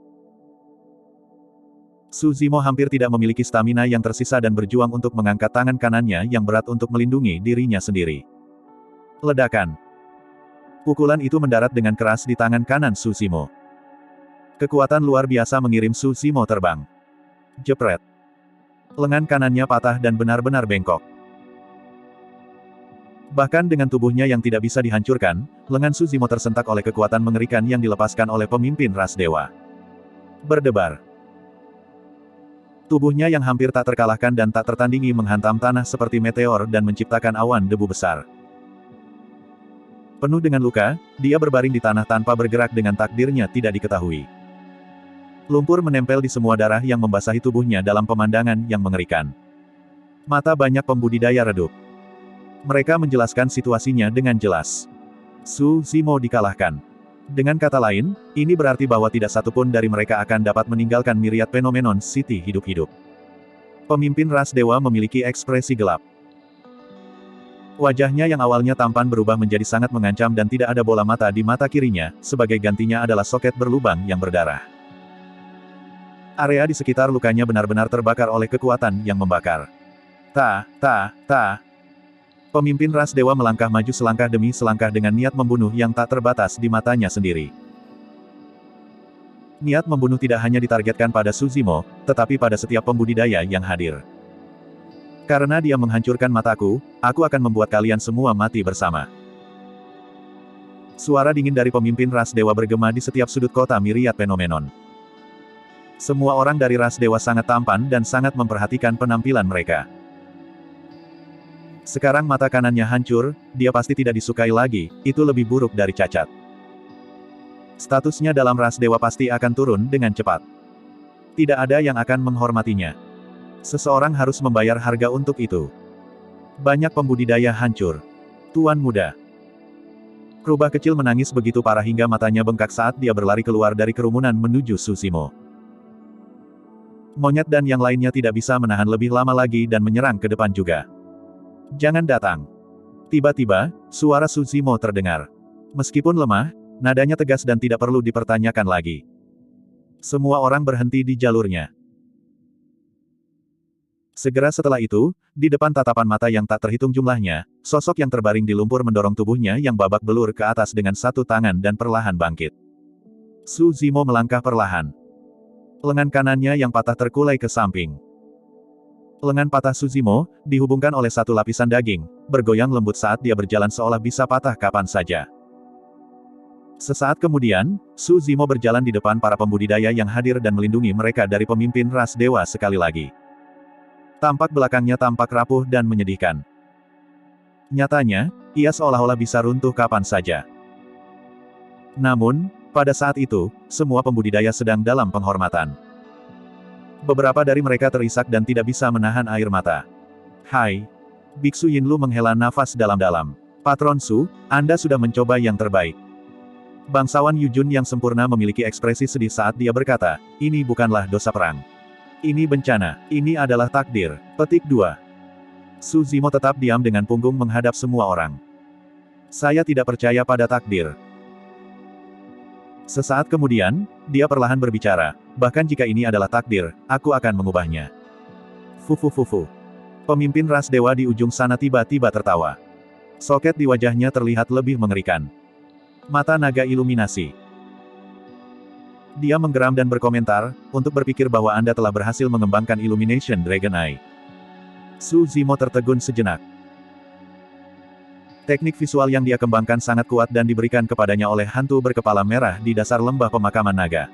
Su Zimo hampir tidak memiliki stamina yang tersisa dan berjuang untuk mengangkat tangan kanannya yang berat untuk melindungi dirinya sendiri. Ledakan. Pukulan itu mendarat dengan keras di tangan kanan Su Zimo. Kekuatan luar biasa mengirim Su Zimo terbang. Jepret. Lengan kanannya patah dan benar-benar bengkok. Bahkan dengan tubuhnya yang tidak bisa dihancurkan, lengan Su Zimo tersentak oleh kekuatan mengerikan yang dilepaskan oleh pemimpin ras dewa. Berdebar. Tubuhnya yang hampir tak terkalahkan dan tak tertandingi menghantam tanah seperti meteor dan menciptakan awan debu besar. Penuh dengan luka, dia berbaring di tanah tanpa bergerak dengan takdirnya tidak diketahui. Lumpur menempel di semua darah yang membasahi tubuhnya dalam pemandangan yang mengerikan. Mata banyak pembudidaya redup. Mereka menjelaskan situasinya dengan jelas. Su Zimo dikalahkan. Dengan kata lain, ini berarti bahwa tidak satupun dari mereka akan dapat meninggalkan Myriad Phenomenon City hidup-hidup. Pemimpin ras dewa memiliki ekspresi gelap. Wajahnya yang awalnya tampan berubah menjadi sangat mengancam dan tidak ada bola mata di mata kirinya, sebagai gantinya adalah soket berlubang yang berdarah. Area di sekitar lukanya benar-benar terbakar oleh kekuatan yang membakar. Pemimpin ras dewa melangkah maju selangkah demi selangkah dengan niat membunuh yang tak terbatas di matanya sendiri. Niat membunuh tidak hanya ditargetkan pada Su Zimo, tetapi pada setiap pembudidaya yang hadir. Karena dia menghancurkan mataku, aku akan membuat kalian semua mati bersama. Suara dingin dari pemimpin ras dewa bergema di setiap sudut kota Myriad Phenomenon. Semua orang dari ras dewa sangat tampan dan sangat memperhatikan penampilan mereka. Sekarang mata kanannya hancur, dia pasti tidak disukai lagi, itu lebih buruk dari cacat. Statusnya dalam ras dewa pasti akan turun dengan cepat. Tidak ada yang akan menghormatinya. Seseorang harus membayar harga untuk itu. Banyak pembudidaya hancur. Tuan muda. Rubah kecil menangis begitu parah hingga matanya bengkak saat dia berlari keluar dari kerumunan menuju Su Zimo. Monyet dan yang lainnya tidak bisa menahan lebih lama lagi dan menyerang ke depan juga. Jangan datang. Tiba-tiba, suara Su Zimo terdengar. Meskipun lemah, nadanya tegas dan tidak perlu dipertanyakan lagi. Semua orang berhenti di jalurnya. Segera setelah itu, di depan tatapan mata yang tak terhitung jumlahnya, sosok yang terbaring di lumpur mendorong tubuhnya yang babak belur ke atas dengan satu tangan dan perlahan bangkit. Su Zimo melangkah perlahan. Lengan kanannya yang patah terkulai ke samping. Lengan patah Su Zimo, dihubungkan oleh satu lapisan daging, bergoyang lembut saat dia berjalan seolah bisa patah kapan saja. Sesaat kemudian, Su Zimo berjalan di depan para pembudidaya yang hadir dan melindungi mereka dari pemimpin ras dewa sekali lagi. Tampak belakangnya tampak rapuh dan menyedihkan. Nyatanya, ia seolah-olah bisa runtuh kapan saja. Namun, pada saat itu, semua pembudidaya sedang dalam penghormatan. Beberapa dari mereka terisak dan tidak bisa menahan air mata. Hai! Biksu Yinlu menghela nafas dalam-dalam. Patron Su, Anda sudah mencoba yang terbaik. Bangsawan Yujun yang sempurna memiliki ekspresi sedih saat dia berkata, ini bukanlah dosa perang. Ini bencana, ini adalah takdir. Petik 2. Su Zimo tetap diam dengan punggung menghadap semua orang. Saya tidak percaya pada takdir. Sesaat kemudian, dia perlahan berbicara, bahkan jika ini adalah takdir, aku akan mengubahnya. Fufu. Pemimpin ras dewa di ujung sana tiba-tiba tertawa. Soket di wajahnya terlihat lebih mengerikan. Mata naga iluminasi. Dia menggeram dan berkomentar, untuk berpikir bahwa Anda telah berhasil mengembangkan Illumination Dragon Eye. Su Zimo tertegun sejenak. Teknik visual yang dia kembangkan sangat kuat dan diberikan kepadanya oleh hantu berkepala merah di dasar lembah pemakaman naga.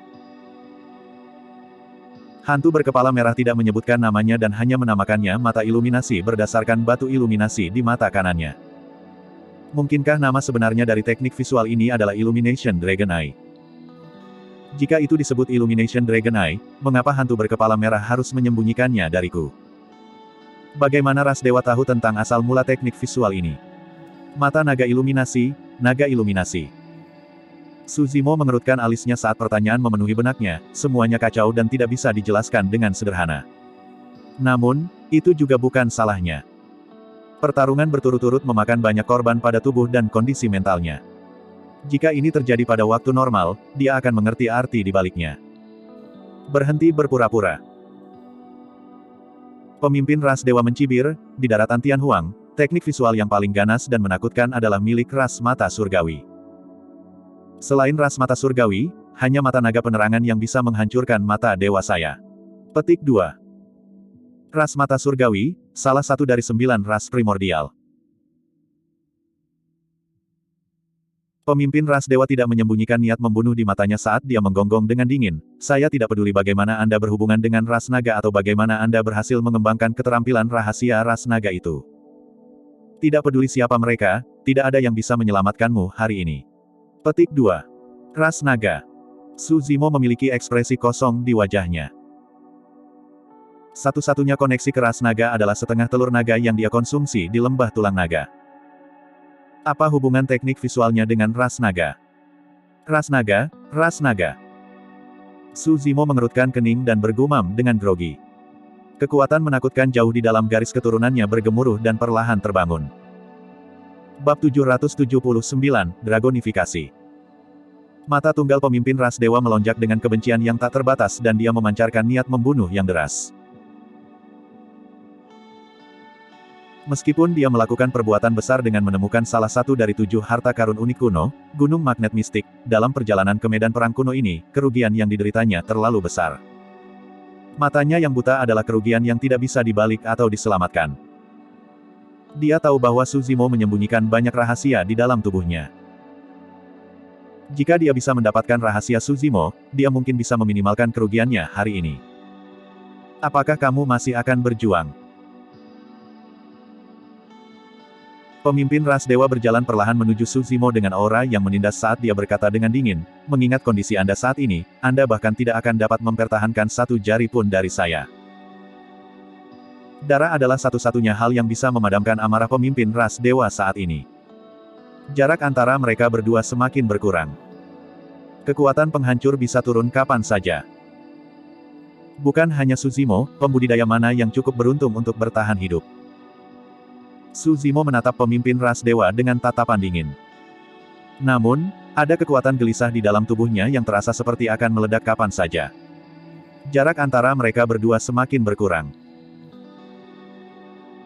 Hantu berkepala merah tidak menyebutkan namanya dan hanya menamakannya mata iluminasi berdasarkan batu iluminasi di mata kanannya. Mungkinkah nama sebenarnya dari teknik visual ini adalah Illumination Dragon Eye? Jika itu disebut Illumination Dragon Eye, mengapa hantu berkepala merah harus menyembunyikannya dariku? Bagaimana ras dewa tahu tentang asal mula teknik visual ini? Mata naga iluminasi, naga iluminasi. Suzimo mengerutkan alisnya saat pertanyaan memenuhi benaknya, semuanya kacau dan tidak bisa dijelaskan dengan sederhana. Namun, itu juga bukan salahnya. Pertarungan berturut-turut memakan banyak korban pada tubuh dan kondisi mentalnya. Jika ini terjadi pada waktu normal, dia akan mengerti arti di baliknya. Berhenti berpura-pura. Pemimpin ras dewa mencibir, di daratan Tianhuang, teknik visual yang paling ganas dan menakutkan adalah milik ras mata surgawi. Selain ras mata surgawi, hanya mata naga penerangan yang bisa menghancurkan mata dewa saya. Petik 2. Ras mata surgawi, salah satu dari 9 ras primordial. Pemimpin ras dewa tidak menyembunyikan niat membunuh di matanya saat dia menggonggong dengan dingin. Saya tidak peduli bagaimana Anda berhubungan dengan ras naga atau bagaimana Anda berhasil mengembangkan keterampilan rahasia ras naga itu. Tidak peduli siapa mereka, tidak ada yang bisa menyelamatkanmu hari ini. Petik 2. Ras naga. Suzimo memiliki ekspresi kosong di wajahnya. Satu-satunya koneksi ke ras naga adalah setengah telur naga yang dia konsumsi di lembah tulang naga. Apa hubungan teknik visualnya dengan ras naga? Ras naga, ras naga. Suzimo mengerutkan kening dan bergumam dengan grogi. Kekuatan menakutkan jauh di dalam garis keturunannya bergemuruh dan perlahan terbangun. Bab 779, Dragonifikasi. Mata tunggal pemimpin ras dewa melonjak dengan kebencian yang tak terbatas dan dia memancarkan niat membunuh yang deras. Meskipun dia melakukan perbuatan besar dengan menemukan salah satu dari 7 harta karun unik kuno, Gunung Magnet Mistik, dalam perjalanan ke medan perang kuno ini, kerugian yang dideritanya terlalu besar. Matanya yang buta adalah kerugian yang tidak bisa dibalik atau diselamatkan. Dia tahu bahwa Suzimo menyembunyikan banyak rahasia di dalam tubuhnya. Jika dia bisa mendapatkan rahasia Suzimo, dia mungkin bisa meminimalkan kerugiannya hari ini. Apakah kamu masih akan berjuang? Pemimpin ras dewa berjalan perlahan menuju Suzimo dengan aura yang menindas saat dia berkata dengan dingin, mengingat kondisi Anda saat ini, Anda bahkan tidak akan dapat mempertahankan satu jari pun dari saya. Darah adalah satu-satunya hal yang bisa memadamkan amarah pemimpin ras dewa saat ini. Jarak antara mereka berdua semakin berkurang. Kekuatan penghancur bisa turun kapan saja. Bukan hanya Suzimo, pembudidaya mana yang cukup beruntung untuk bertahan hidup. Suzimo menatap pemimpin ras dewa dengan tatapan dingin. Namun, ada kekuatan gelisah di dalam tubuhnya yang terasa seperti akan meledak kapan saja. Jarak antara mereka berdua semakin berkurang.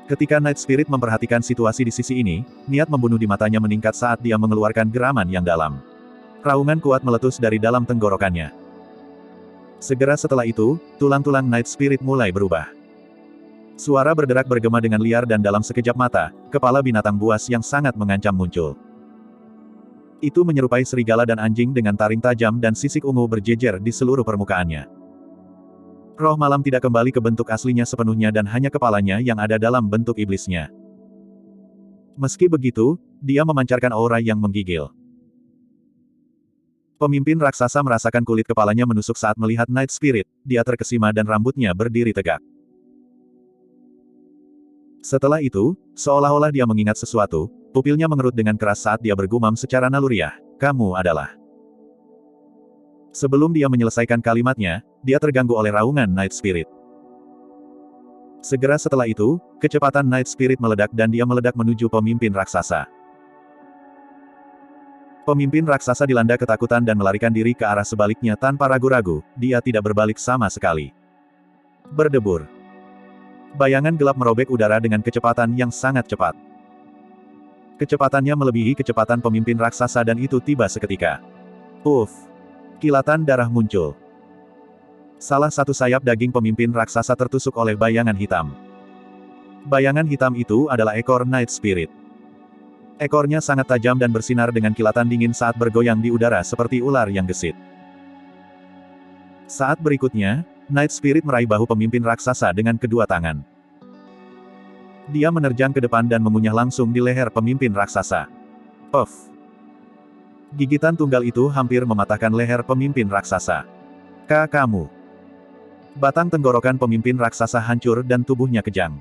Ketika Night Spirit memperhatikan situasi di sisi ini, niat membunuh di matanya meningkat saat dia mengeluarkan geraman yang dalam. Raungan kuat meletus dari dalam tenggorokannya. Segera setelah itu, tulang-tulang Night Spirit mulai berubah. Suara berderak bergema dengan liar dan dalam sekejap mata, kepala binatang buas yang sangat mengancam muncul. Itu menyerupai serigala dan anjing dengan taring tajam dan sisik ungu berjejer di seluruh permukaannya. Roh malam tidak kembali ke bentuk aslinya sepenuhnya dan hanya kepalanya yang ada dalam bentuk iblisnya. Meski begitu, dia memancarkan aura yang menggigil. Pemimpin raksasa merasakan kulit kepalanya menusuk saat melihat Night Spirit, dia terkesima dan rambutnya berdiri tegak. Setelah itu, seolah-olah dia mengingat sesuatu, pupilnya mengerut dengan keras saat dia bergumam secara naluriah, kamu adalah. Sebelum dia menyelesaikan kalimatnya, dia terganggu oleh raungan Night Spirit. Segera setelah itu, kecepatan Night Spirit meledak dan dia meledak menuju pemimpin raksasa. Pemimpin raksasa dilanda ketakutan dan melarikan diri ke arah sebaliknya tanpa ragu-ragu, dia tidak berbalik sama sekali. Berdebur. Bayangan gelap merobek udara dengan kecepatan yang sangat cepat. Kecepatannya melebihi kecepatan pemimpin raksasa dan itu tiba seketika. Uff! Kilatan darah muncul. Salah satu sayap daging pemimpin raksasa tertusuk oleh bayangan hitam. Bayangan hitam itu adalah ekor Night Spirit. Ekornya sangat tajam dan bersinar dengan kilatan dingin saat bergoyang di udara seperti ular yang gesit. Saat berikutnya, Night Spirit meraih bahu pemimpin raksasa dengan kedua tangan. Dia menerjang ke depan dan mengunyah langsung di leher pemimpin raksasa. Puff! Gigitan tunggal itu hampir mematahkan leher pemimpin raksasa. Kamu. Batang tenggorokan pemimpin raksasa hancur dan tubuhnya kejang.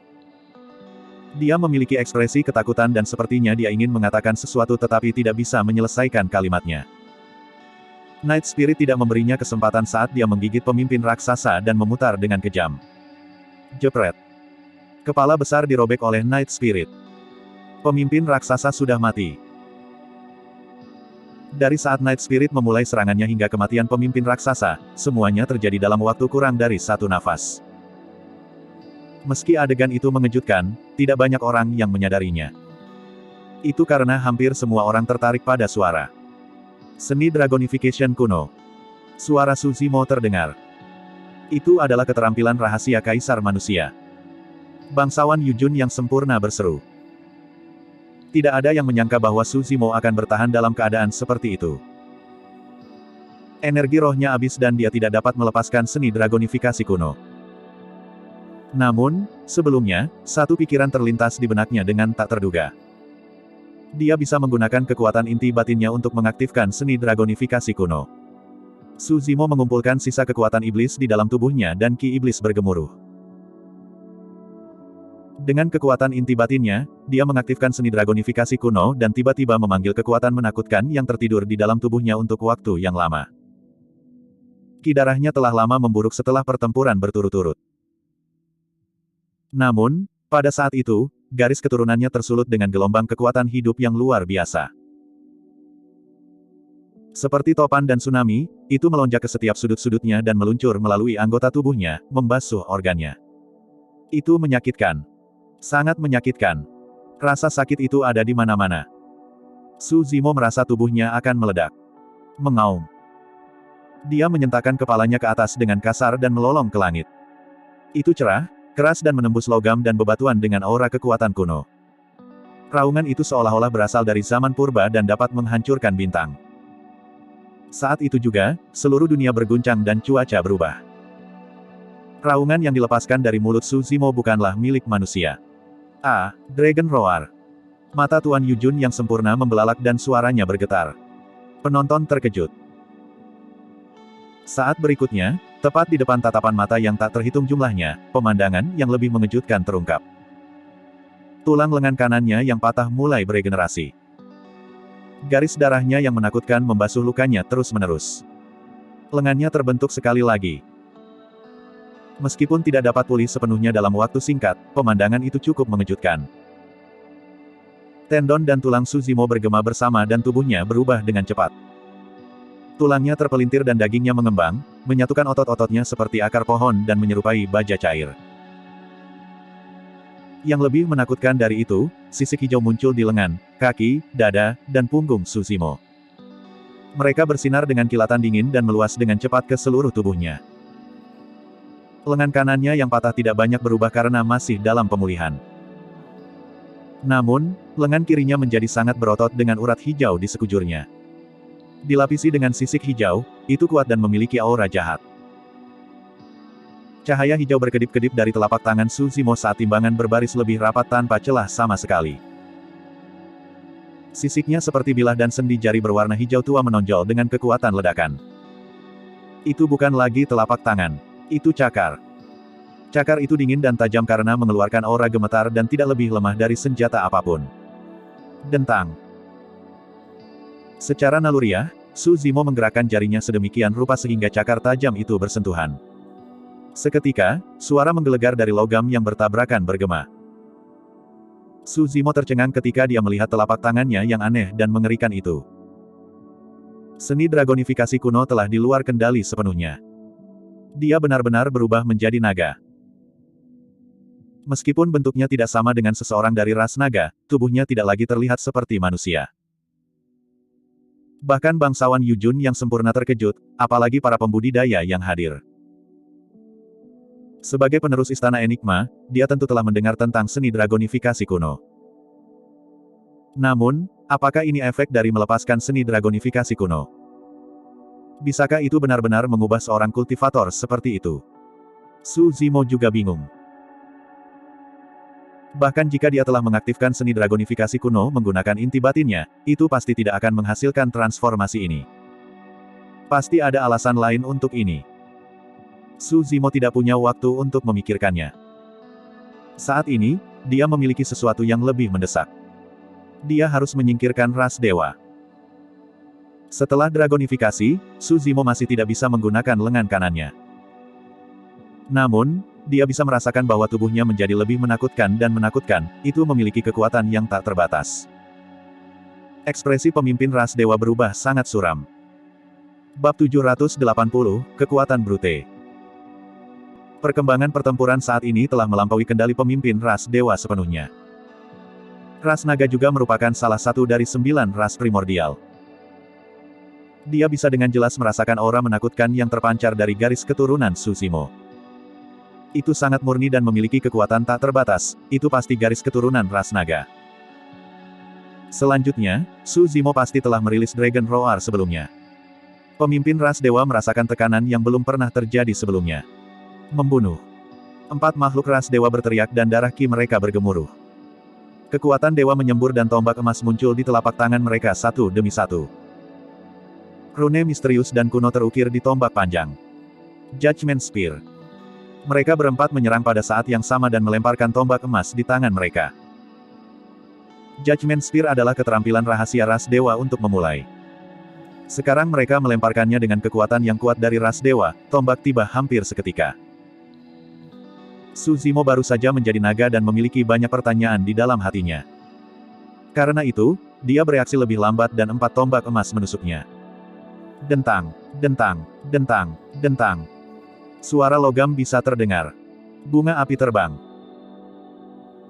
Dia memiliki ekspresi ketakutan dan sepertinya dia ingin mengatakan sesuatu tetapi tidak bisa menyelesaikan kalimatnya. Night Spirit tidak memberinya kesempatan saat dia menggigit pemimpin raksasa dan memutar dengan kejam. Jepret. Kepala besar dirobek oleh Night Spirit. Pemimpin raksasa sudah mati. Dari saat Night Spirit memulai serangannya hingga kematian pemimpin raksasa, semuanya terjadi dalam waktu kurang dari 1 nafas. Meski adegan itu mengejutkan, tidak banyak orang yang menyadarinya. Itu karena hampir semua orang tertarik pada suara. Seni Dragonification kuno. Suara Suzimo terdengar. Itu adalah keterampilan rahasia Kaisar Manusia. Bangsawan Yujun yang sempurna berseru. Tidak ada yang menyangka bahwa Suzimo akan bertahan dalam keadaan seperti itu. Energi rohnya habis dan dia tidak dapat melepaskan seni dragonifikasi kuno. Namun, sebelumnya, satu pikiran terlintas di benaknya dengan tak terduga. Dia bisa menggunakan kekuatan inti batinnya untuk mengaktifkan seni dragonifikasi kuno. Suzimo mengumpulkan sisa kekuatan iblis di dalam tubuhnya dan ki iblis bergemuruh. Dengan kekuatan inti batinnya, dia mengaktifkan seni dragonifikasi kuno dan tiba-tiba memanggil kekuatan menakutkan yang tertidur di dalam tubuhnya untuk waktu yang lama. Ki darahnya telah lama memburuk setelah pertempuran berturut-turut. Namun, pada saat itu, garis keturunannya tersulut dengan gelombang kekuatan hidup yang luar biasa. Seperti topan dan tsunami, itu melonjak ke setiap sudut-sudutnya dan meluncur melalui anggota tubuhnya, membasuh organnya. Itu menyakitkan. Sangat menyakitkan. Rasa sakit itu ada di mana-mana. Suzimo merasa tubuhnya akan meledak. Mengaum. Dia menyentakkan kepalanya ke atas dengan kasar dan melolong ke langit. Itu cerah, keras dan menembus logam dan bebatuan dengan aura kekuatan kuno. Raungan itu seolah-olah berasal dari zaman purba dan dapat menghancurkan bintang. Saat itu juga, seluruh dunia berguncang dan cuaca berubah. Raungan yang dilepaskan dari mulut Suzimo bukanlah milik manusia. Dragon Roar. Mata Tuan Yujun yang sempurna membelalak dan suaranya bergetar. Penonton terkejut. Saat berikutnya, tepat di depan tatapan mata yang tak terhitung jumlahnya, pemandangan yang lebih mengejutkan terungkap. Tulang lengan kanannya yang patah mulai beregenerasi. Garis darahnya yang menakutkan membasuh lukanya terus-menerus. Lengannya terbentuk sekali lagi. Meskipun tidak dapat pulih sepenuhnya dalam waktu singkat, pemandangan itu cukup mengejutkan. Tendon dan tulang Suzimo bergema bersama dan tubuhnya berubah dengan cepat. Tulangnya terpelintir dan dagingnya mengembang, menyatukan otot-ototnya seperti akar pohon dan menyerupai baja cair. Yang lebih menakutkan dari itu, sisik hijau muncul di lengan, kaki, dada, dan punggung Suzimo. Mereka bersinar dengan kilatan dingin dan meluas dengan cepat ke seluruh tubuhnya. Lengan kanannya yang patah tidak banyak berubah karena masih dalam pemulihan. Namun, lengan kirinya menjadi sangat berotot dengan urat hijau di sekujurnya. Dilapisi dengan sisik hijau, itu kuat dan memiliki aura jahat. Cahaya hijau berkedip-kedip dari telapak tangan Suzimo saat timbangan berbaris lebih rapat tanpa celah sama sekali. Sisiknya seperti bilah dan sendi jari berwarna hijau tua menonjol dengan kekuatan ledakan. Itu bukan lagi telapak tangan. Itu cakar. Cakar itu dingin dan tajam karena mengeluarkan aura gemetar dan tidak lebih lemah dari senjata apapun. Dentang. Secara naluriah, Suzimo menggerakkan jarinya sedemikian rupa sehingga cakar tajam itu bersentuhan. Seketika, suara menggelegar dari logam yang bertabrakan bergema. Suzimo tercengang ketika dia melihat telapak tangannya yang aneh dan mengerikan itu. Seni dragonifikasi kuno telah di luar kendali sepenuhnya. Dia benar-benar berubah menjadi naga. Meskipun bentuknya tidak sama dengan seseorang dari ras naga, tubuhnya tidak lagi terlihat seperti manusia. Bahkan bangsawan Yujun yang sempurna terkejut, apalagi para pembudidaya yang hadir. Sebagai penerus Istana Enigma, dia tentu telah mendengar tentang seni dragonifikasi kuno. Namun, apakah ini efek dari melepaskan seni dragonifikasi kuno? Bisakah itu benar-benar mengubah seorang kultivator seperti itu? Suzimo juga bingung. Bahkan jika dia telah mengaktifkan seni dragonifikasi kuno menggunakan inti batinnya, itu pasti tidak akan menghasilkan transformasi ini. Pasti ada alasan lain untuk ini. Su Zimo tidak punya waktu untuk memikirkannya. Saat ini, dia memiliki sesuatu yang lebih mendesak. Dia harus menyingkirkan ras dewa. Setelah dragonifikasi, Su Zimo masih tidak bisa menggunakan lengan kanannya. Namun, dia bisa merasakan bahwa tubuhnya menjadi lebih menakutkan dan menakutkan, itu memiliki kekuatan yang tak terbatas. Ekspresi pemimpin ras dewa berubah sangat suram. Bab 780, Kekuatan Brute. Perkembangan pertempuran saat ini telah melampaui kendali pemimpin ras dewa sepenuhnya. Ras naga juga merupakan salah satu dari 9 ras primordial. Dia bisa dengan jelas merasakan aura menakutkan yang terpancar dari garis keturunan Su Zimo. Itu sangat murni dan memiliki kekuatan tak terbatas, itu pasti garis keturunan ras naga. Selanjutnya, Su Zimo pasti telah merilis Dragon Roar sebelumnya. Pemimpin ras dewa merasakan tekanan yang belum pernah terjadi sebelumnya. Membunuh. 4 makhluk ras dewa berteriak dan darah ki mereka bergemuruh. Kekuatan dewa menyembur dan tombak emas muncul di telapak tangan mereka satu demi satu. Rune misterius dan kuno terukir di tombak panjang. Judgment Spear. Mereka berempat menyerang pada saat yang sama dan melemparkan tombak emas di tangan mereka. Judgment Spear adalah keterampilan rahasia ras dewa untuk memulai. Sekarang mereka melemparkannya dengan kekuatan yang kuat dari ras dewa, tombak tiba hampir seketika. Su Zimo baru saja menjadi naga dan memiliki banyak pertanyaan di dalam hatinya. Karena itu, dia bereaksi lebih lambat dan 4 tombak emas menusuknya. Dentang, dentang, dentang, dentang. Suara logam bisa terdengar. Bunga api terbang.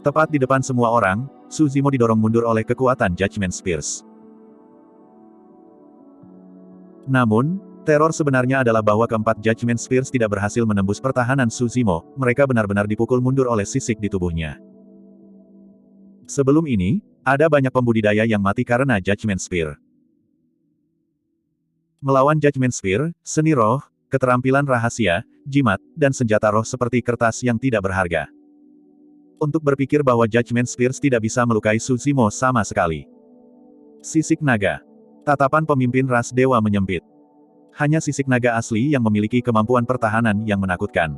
Tepat di depan semua orang, Su Zimo didorong mundur oleh kekuatan Judgment Spears. Namun, teror sebenarnya adalah bahwa keempat Judgment Spears tidak berhasil menembus pertahanan Su Zimo, mereka benar-benar dipukul mundur oleh sisik di tubuhnya. Sebelum ini, ada banyak pembudidaya yang mati karena Judgment Spear. Melawan Judgment Spear, seni roh, keterampilan rahasia, jimat, dan senjata roh seperti kertas yang tidak berharga. Untuk berpikir bahwa Judgment Spears tidak bisa melukai Su Zimo sama sekali. Sisik naga. Tatapan pemimpin ras dewa menyempit. Hanya sisik naga asli yang memiliki kemampuan pertahanan yang menakutkan.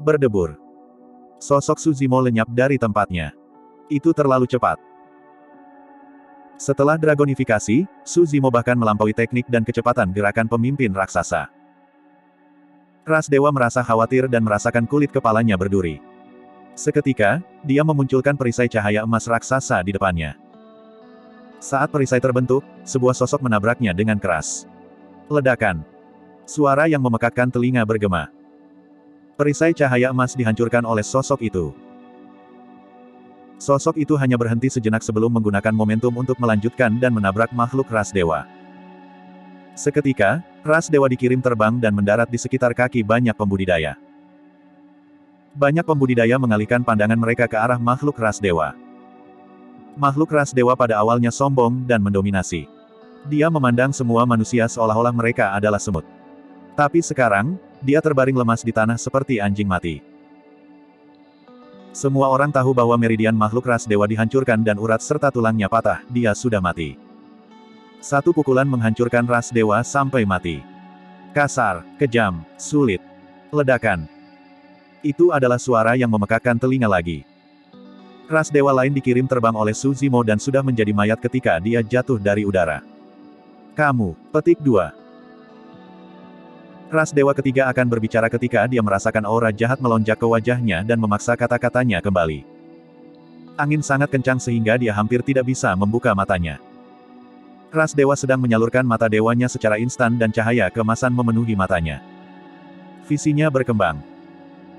Berdebur. Sosok Su Zimo lenyap dari tempatnya. Itu terlalu cepat. Setelah dragonifikasi, Su Zimo bahkan melampaui teknik dan kecepatan gerakan pemimpin raksasa. Ras dewa merasa khawatir dan merasakan kulit kepalanya berduri. Seketika, dia memunculkan perisai cahaya emas raksasa di depannya. Saat perisai terbentuk, sebuah sosok menabraknya dengan keras. Ledakan. Suara yang memekakkan telinga bergema. Perisai cahaya emas dihancurkan oleh sosok itu. Sosok itu hanya berhenti sejenak sebelum menggunakan momentum untuk melanjutkan dan menabrak makhluk ras dewa. Seketika, ras dewa dikirim terbang dan mendarat di sekitar kaki banyak pembudidaya. Banyak pembudidaya mengalihkan pandangan mereka ke arah makhluk ras dewa. Makhluk ras dewa pada awalnya sombong dan mendominasi. Dia memandang semua manusia seolah-olah mereka adalah semut. Tapi sekarang, dia terbaring lemas di tanah seperti anjing mati. Semua orang tahu bahwa meridian makhluk ras dewa dihancurkan dan urat serta tulangnya patah, dia sudah mati. Satu pukulan menghancurkan ras dewa sampai mati. Kasar, kejam, sulit. Ledakan. Itu adalah suara yang memekakkan telinga lagi. Ras dewa lain dikirim terbang oleh Su Zimo dan sudah menjadi mayat ketika dia jatuh dari udara. Kamu, petik 2. Ras dewa ketiga akan berbicara ketika dia merasakan aura jahat melonjak ke wajahnya dan memaksa kata-katanya kembali. Angin sangat kencang sehingga dia hampir tidak bisa membuka matanya. Ras dewa sedang menyalurkan mata dewanya secara instan dan cahaya keemasan memenuhi matanya. Visinya berkembang.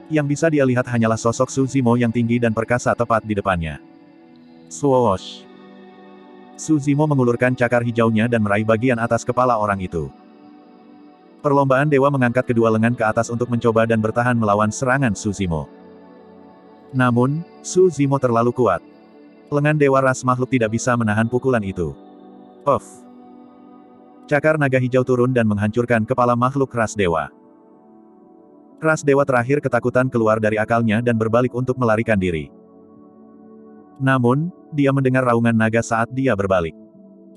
Yang bisa dia lihat hanyalah sosok Su Zimo yang tinggi dan perkasa tepat di depannya. Swoosh. Su Zimo mengulurkan cakar hijaunya dan meraih bagian atas kepala orang itu. Perlombaan dewa mengangkat kedua lengan ke atas untuk mencoba dan bertahan melawan serangan Su Zimo. Namun, Su Zimo terlalu kuat. Lengan dewa ras makhluk tidak bisa menahan pukulan itu. Puff. Cakar naga hijau turun dan menghancurkan kepala makhluk ras dewa. Ras dewa terakhir ketakutan keluar dari akalnya dan berbalik untuk melarikan diri. Namun, dia mendengar raungan naga saat dia berbalik.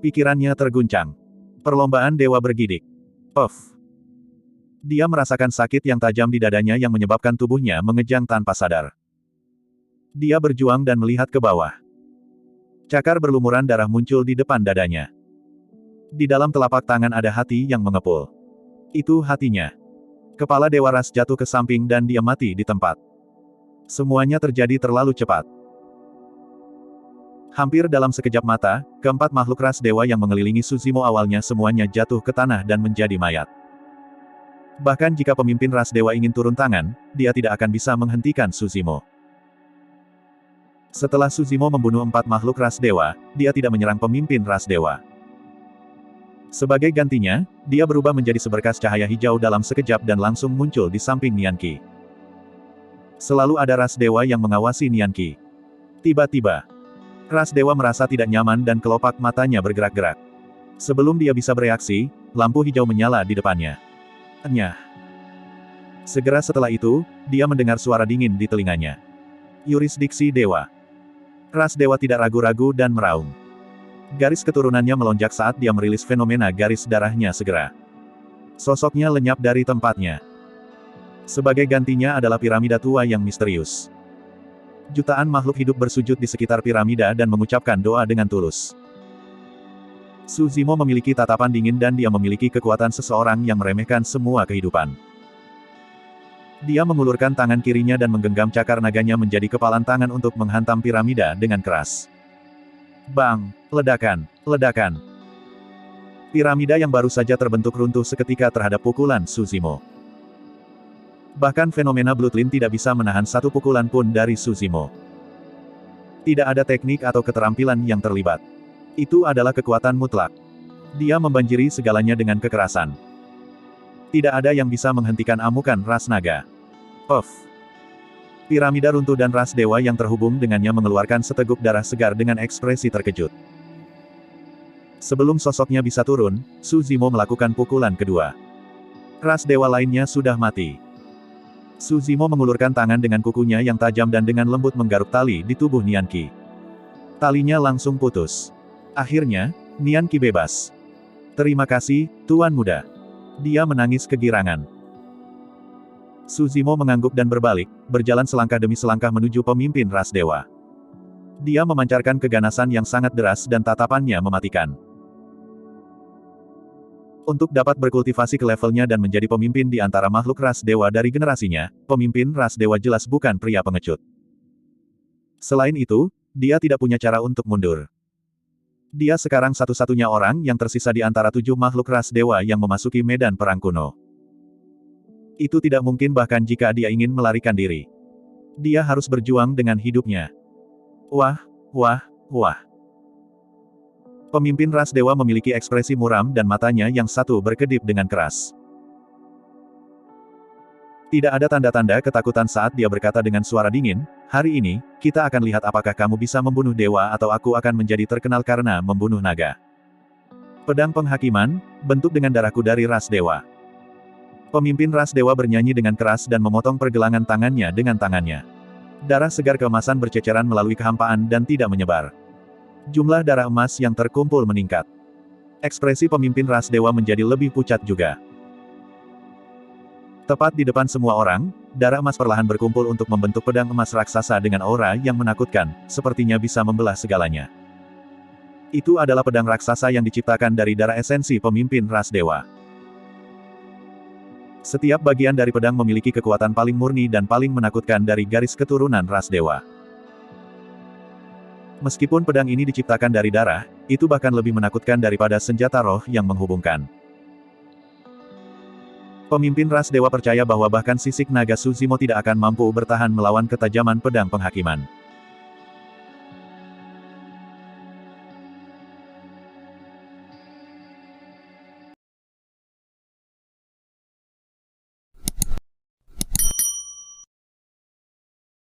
Pikirannya terguncang. Perlombaan dewa bergidik. Puff. Dia merasakan sakit yang tajam di dadanya yang menyebabkan tubuhnya mengejang tanpa sadar. Dia berjuang dan melihat ke bawah. Cakar berlumuran darah muncul di depan dadanya. Di dalam telapak tangan ada hati yang mengepul. Itu hatinya. Kepala Dewa Ras jatuh ke samping dan dia mati di tempat. Semuanya terjadi terlalu cepat. Hampir dalam sekejap mata, keempat makhluk ras dewa yang mengelilingi Suzimo awalnya semuanya jatuh ke tanah dan menjadi mayat. Bahkan jika pemimpin ras dewa ingin turun tangan, dia tidak akan bisa menghentikan Suzimo. Setelah Suzimo membunuh 4 makhluk ras dewa, dia tidak menyerang pemimpin ras dewa. Sebagai gantinya, dia berubah menjadi seberkas cahaya hijau dalam sekejap dan langsung muncul di samping Nian Qi. Selalu ada ras dewa yang mengawasi Nian Qi. Tiba-tiba, ras dewa merasa tidak nyaman dan kelopak matanya bergerak-gerak. Sebelum dia bisa bereaksi, lampu hijau menyala di depannya. Nyah. Segera setelah itu, dia mendengar suara dingin di telinganya. Yurisdiksi dewa. Ras dewa tidak ragu-ragu dan meraung. Garis keturunannya melonjak saat dia merilis fenomena garis darahnya segera. Sosoknya lenyap dari tempatnya. Sebagai gantinya adalah piramida tua yang misterius. Jutaan makhluk hidup bersujud di sekitar piramida dan mengucapkan doa dengan tulus. Suzimo memiliki tatapan dingin dan dia memiliki kekuatan seseorang yang meremehkan semua kehidupan. Dia mengulurkan tangan kirinya dan menggenggam cakar naganya menjadi kepalan tangan untuk menghantam piramida dengan keras. Bang! Ledakan! Ledakan! Piramida yang baru saja terbentuk runtuh seketika terhadap pukulan Suzimo. Bahkan fenomena Bloodline tidak bisa menahan satu pukulan pun dari Suzimo. Tidak ada teknik atau keterampilan yang terlibat. Itu adalah kekuatan mutlak. Dia membanjiri segalanya dengan kekerasan. Tidak ada yang bisa menghentikan amukan ras naga. Puff. Piramida runtuh dan ras dewa yang terhubung dengannya mengeluarkan seteguk darah segar dengan ekspresi terkejut. Sebelum sosoknya bisa turun, Suzimo melakukan pukulan kedua. Ras dewa lainnya sudah mati. Suzimo mengulurkan tangan dengan kukunya yang tajam dan dengan lembut menggaruk tali di tubuh Nian Qi. Talinya langsung putus. Akhirnya, Nian Qi bebas. Terima kasih, Tuan Muda. Dia menangis kegirangan. Suzimo mengangguk dan berbalik, berjalan selangkah demi selangkah menuju pemimpin ras dewa. Dia memancarkan keganasan yang sangat deras dan tatapannya mematikan. Untuk dapat berkultivasi ke levelnya dan menjadi pemimpin di antara makhluk ras dewa dari generasinya, pemimpin ras dewa jelas bukan pria pengecut. Selain itu, dia tidak punya cara untuk mundur. Dia sekarang satu-satunya orang yang tersisa di antara 7 makhluk ras dewa yang memasuki medan perang kuno. Itu tidak mungkin bahkan jika dia ingin melarikan diri. Dia harus berjuang dengan hidupnya. Wah, wah, wah. Pemimpin ras dewa memiliki ekspresi muram dan matanya yang satu berkedip dengan keras. Tidak ada tanda-tanda ketakutan saat dia berkata dengan suara dingin, hari ini, kita akan lihat apakah kamu bisa membunuh dewa atau aku akan menjadi terkenal karena membunuh naga. Pedang penghakiman, bentuk dengan darahku dari ras dewa. Pemimpin ras dewa bernyanyi dengan keras dan memotong pergelangan tangannya dengan tangannya. Darah segar keemasan berceceran melalui kehampaan dan tidak menyebar. Jumlah darah emas yang terkumpul meningkat. Ekspresi pemimpin ras dewa menjadi lebih pucat juga. Tepat di depan semua orang, darah emas perlahan berkumpul untuk membentuk pedang emas raksasa dengan aura yang menakutkan, sepertinya bisa membelah segalanya. Itu adalah pedang raksasa yang diciptakan dari darah esensi pemimpin ras dewa. Setiap bagian dari pedang memiliki kekuatan paling murni dan paling menakutkan dari garis keturunan ras dewa. Meskipun pedang ini diciptakan dari darah, itu bahkan lebih menakutkan daripada senjata roh yang menghubungkan. Pemimpin ras dewa percaya bahwa bahkan sisik naga Suzimo tidak akan mampu bertahan melawan ketajaman pedang penghakiman.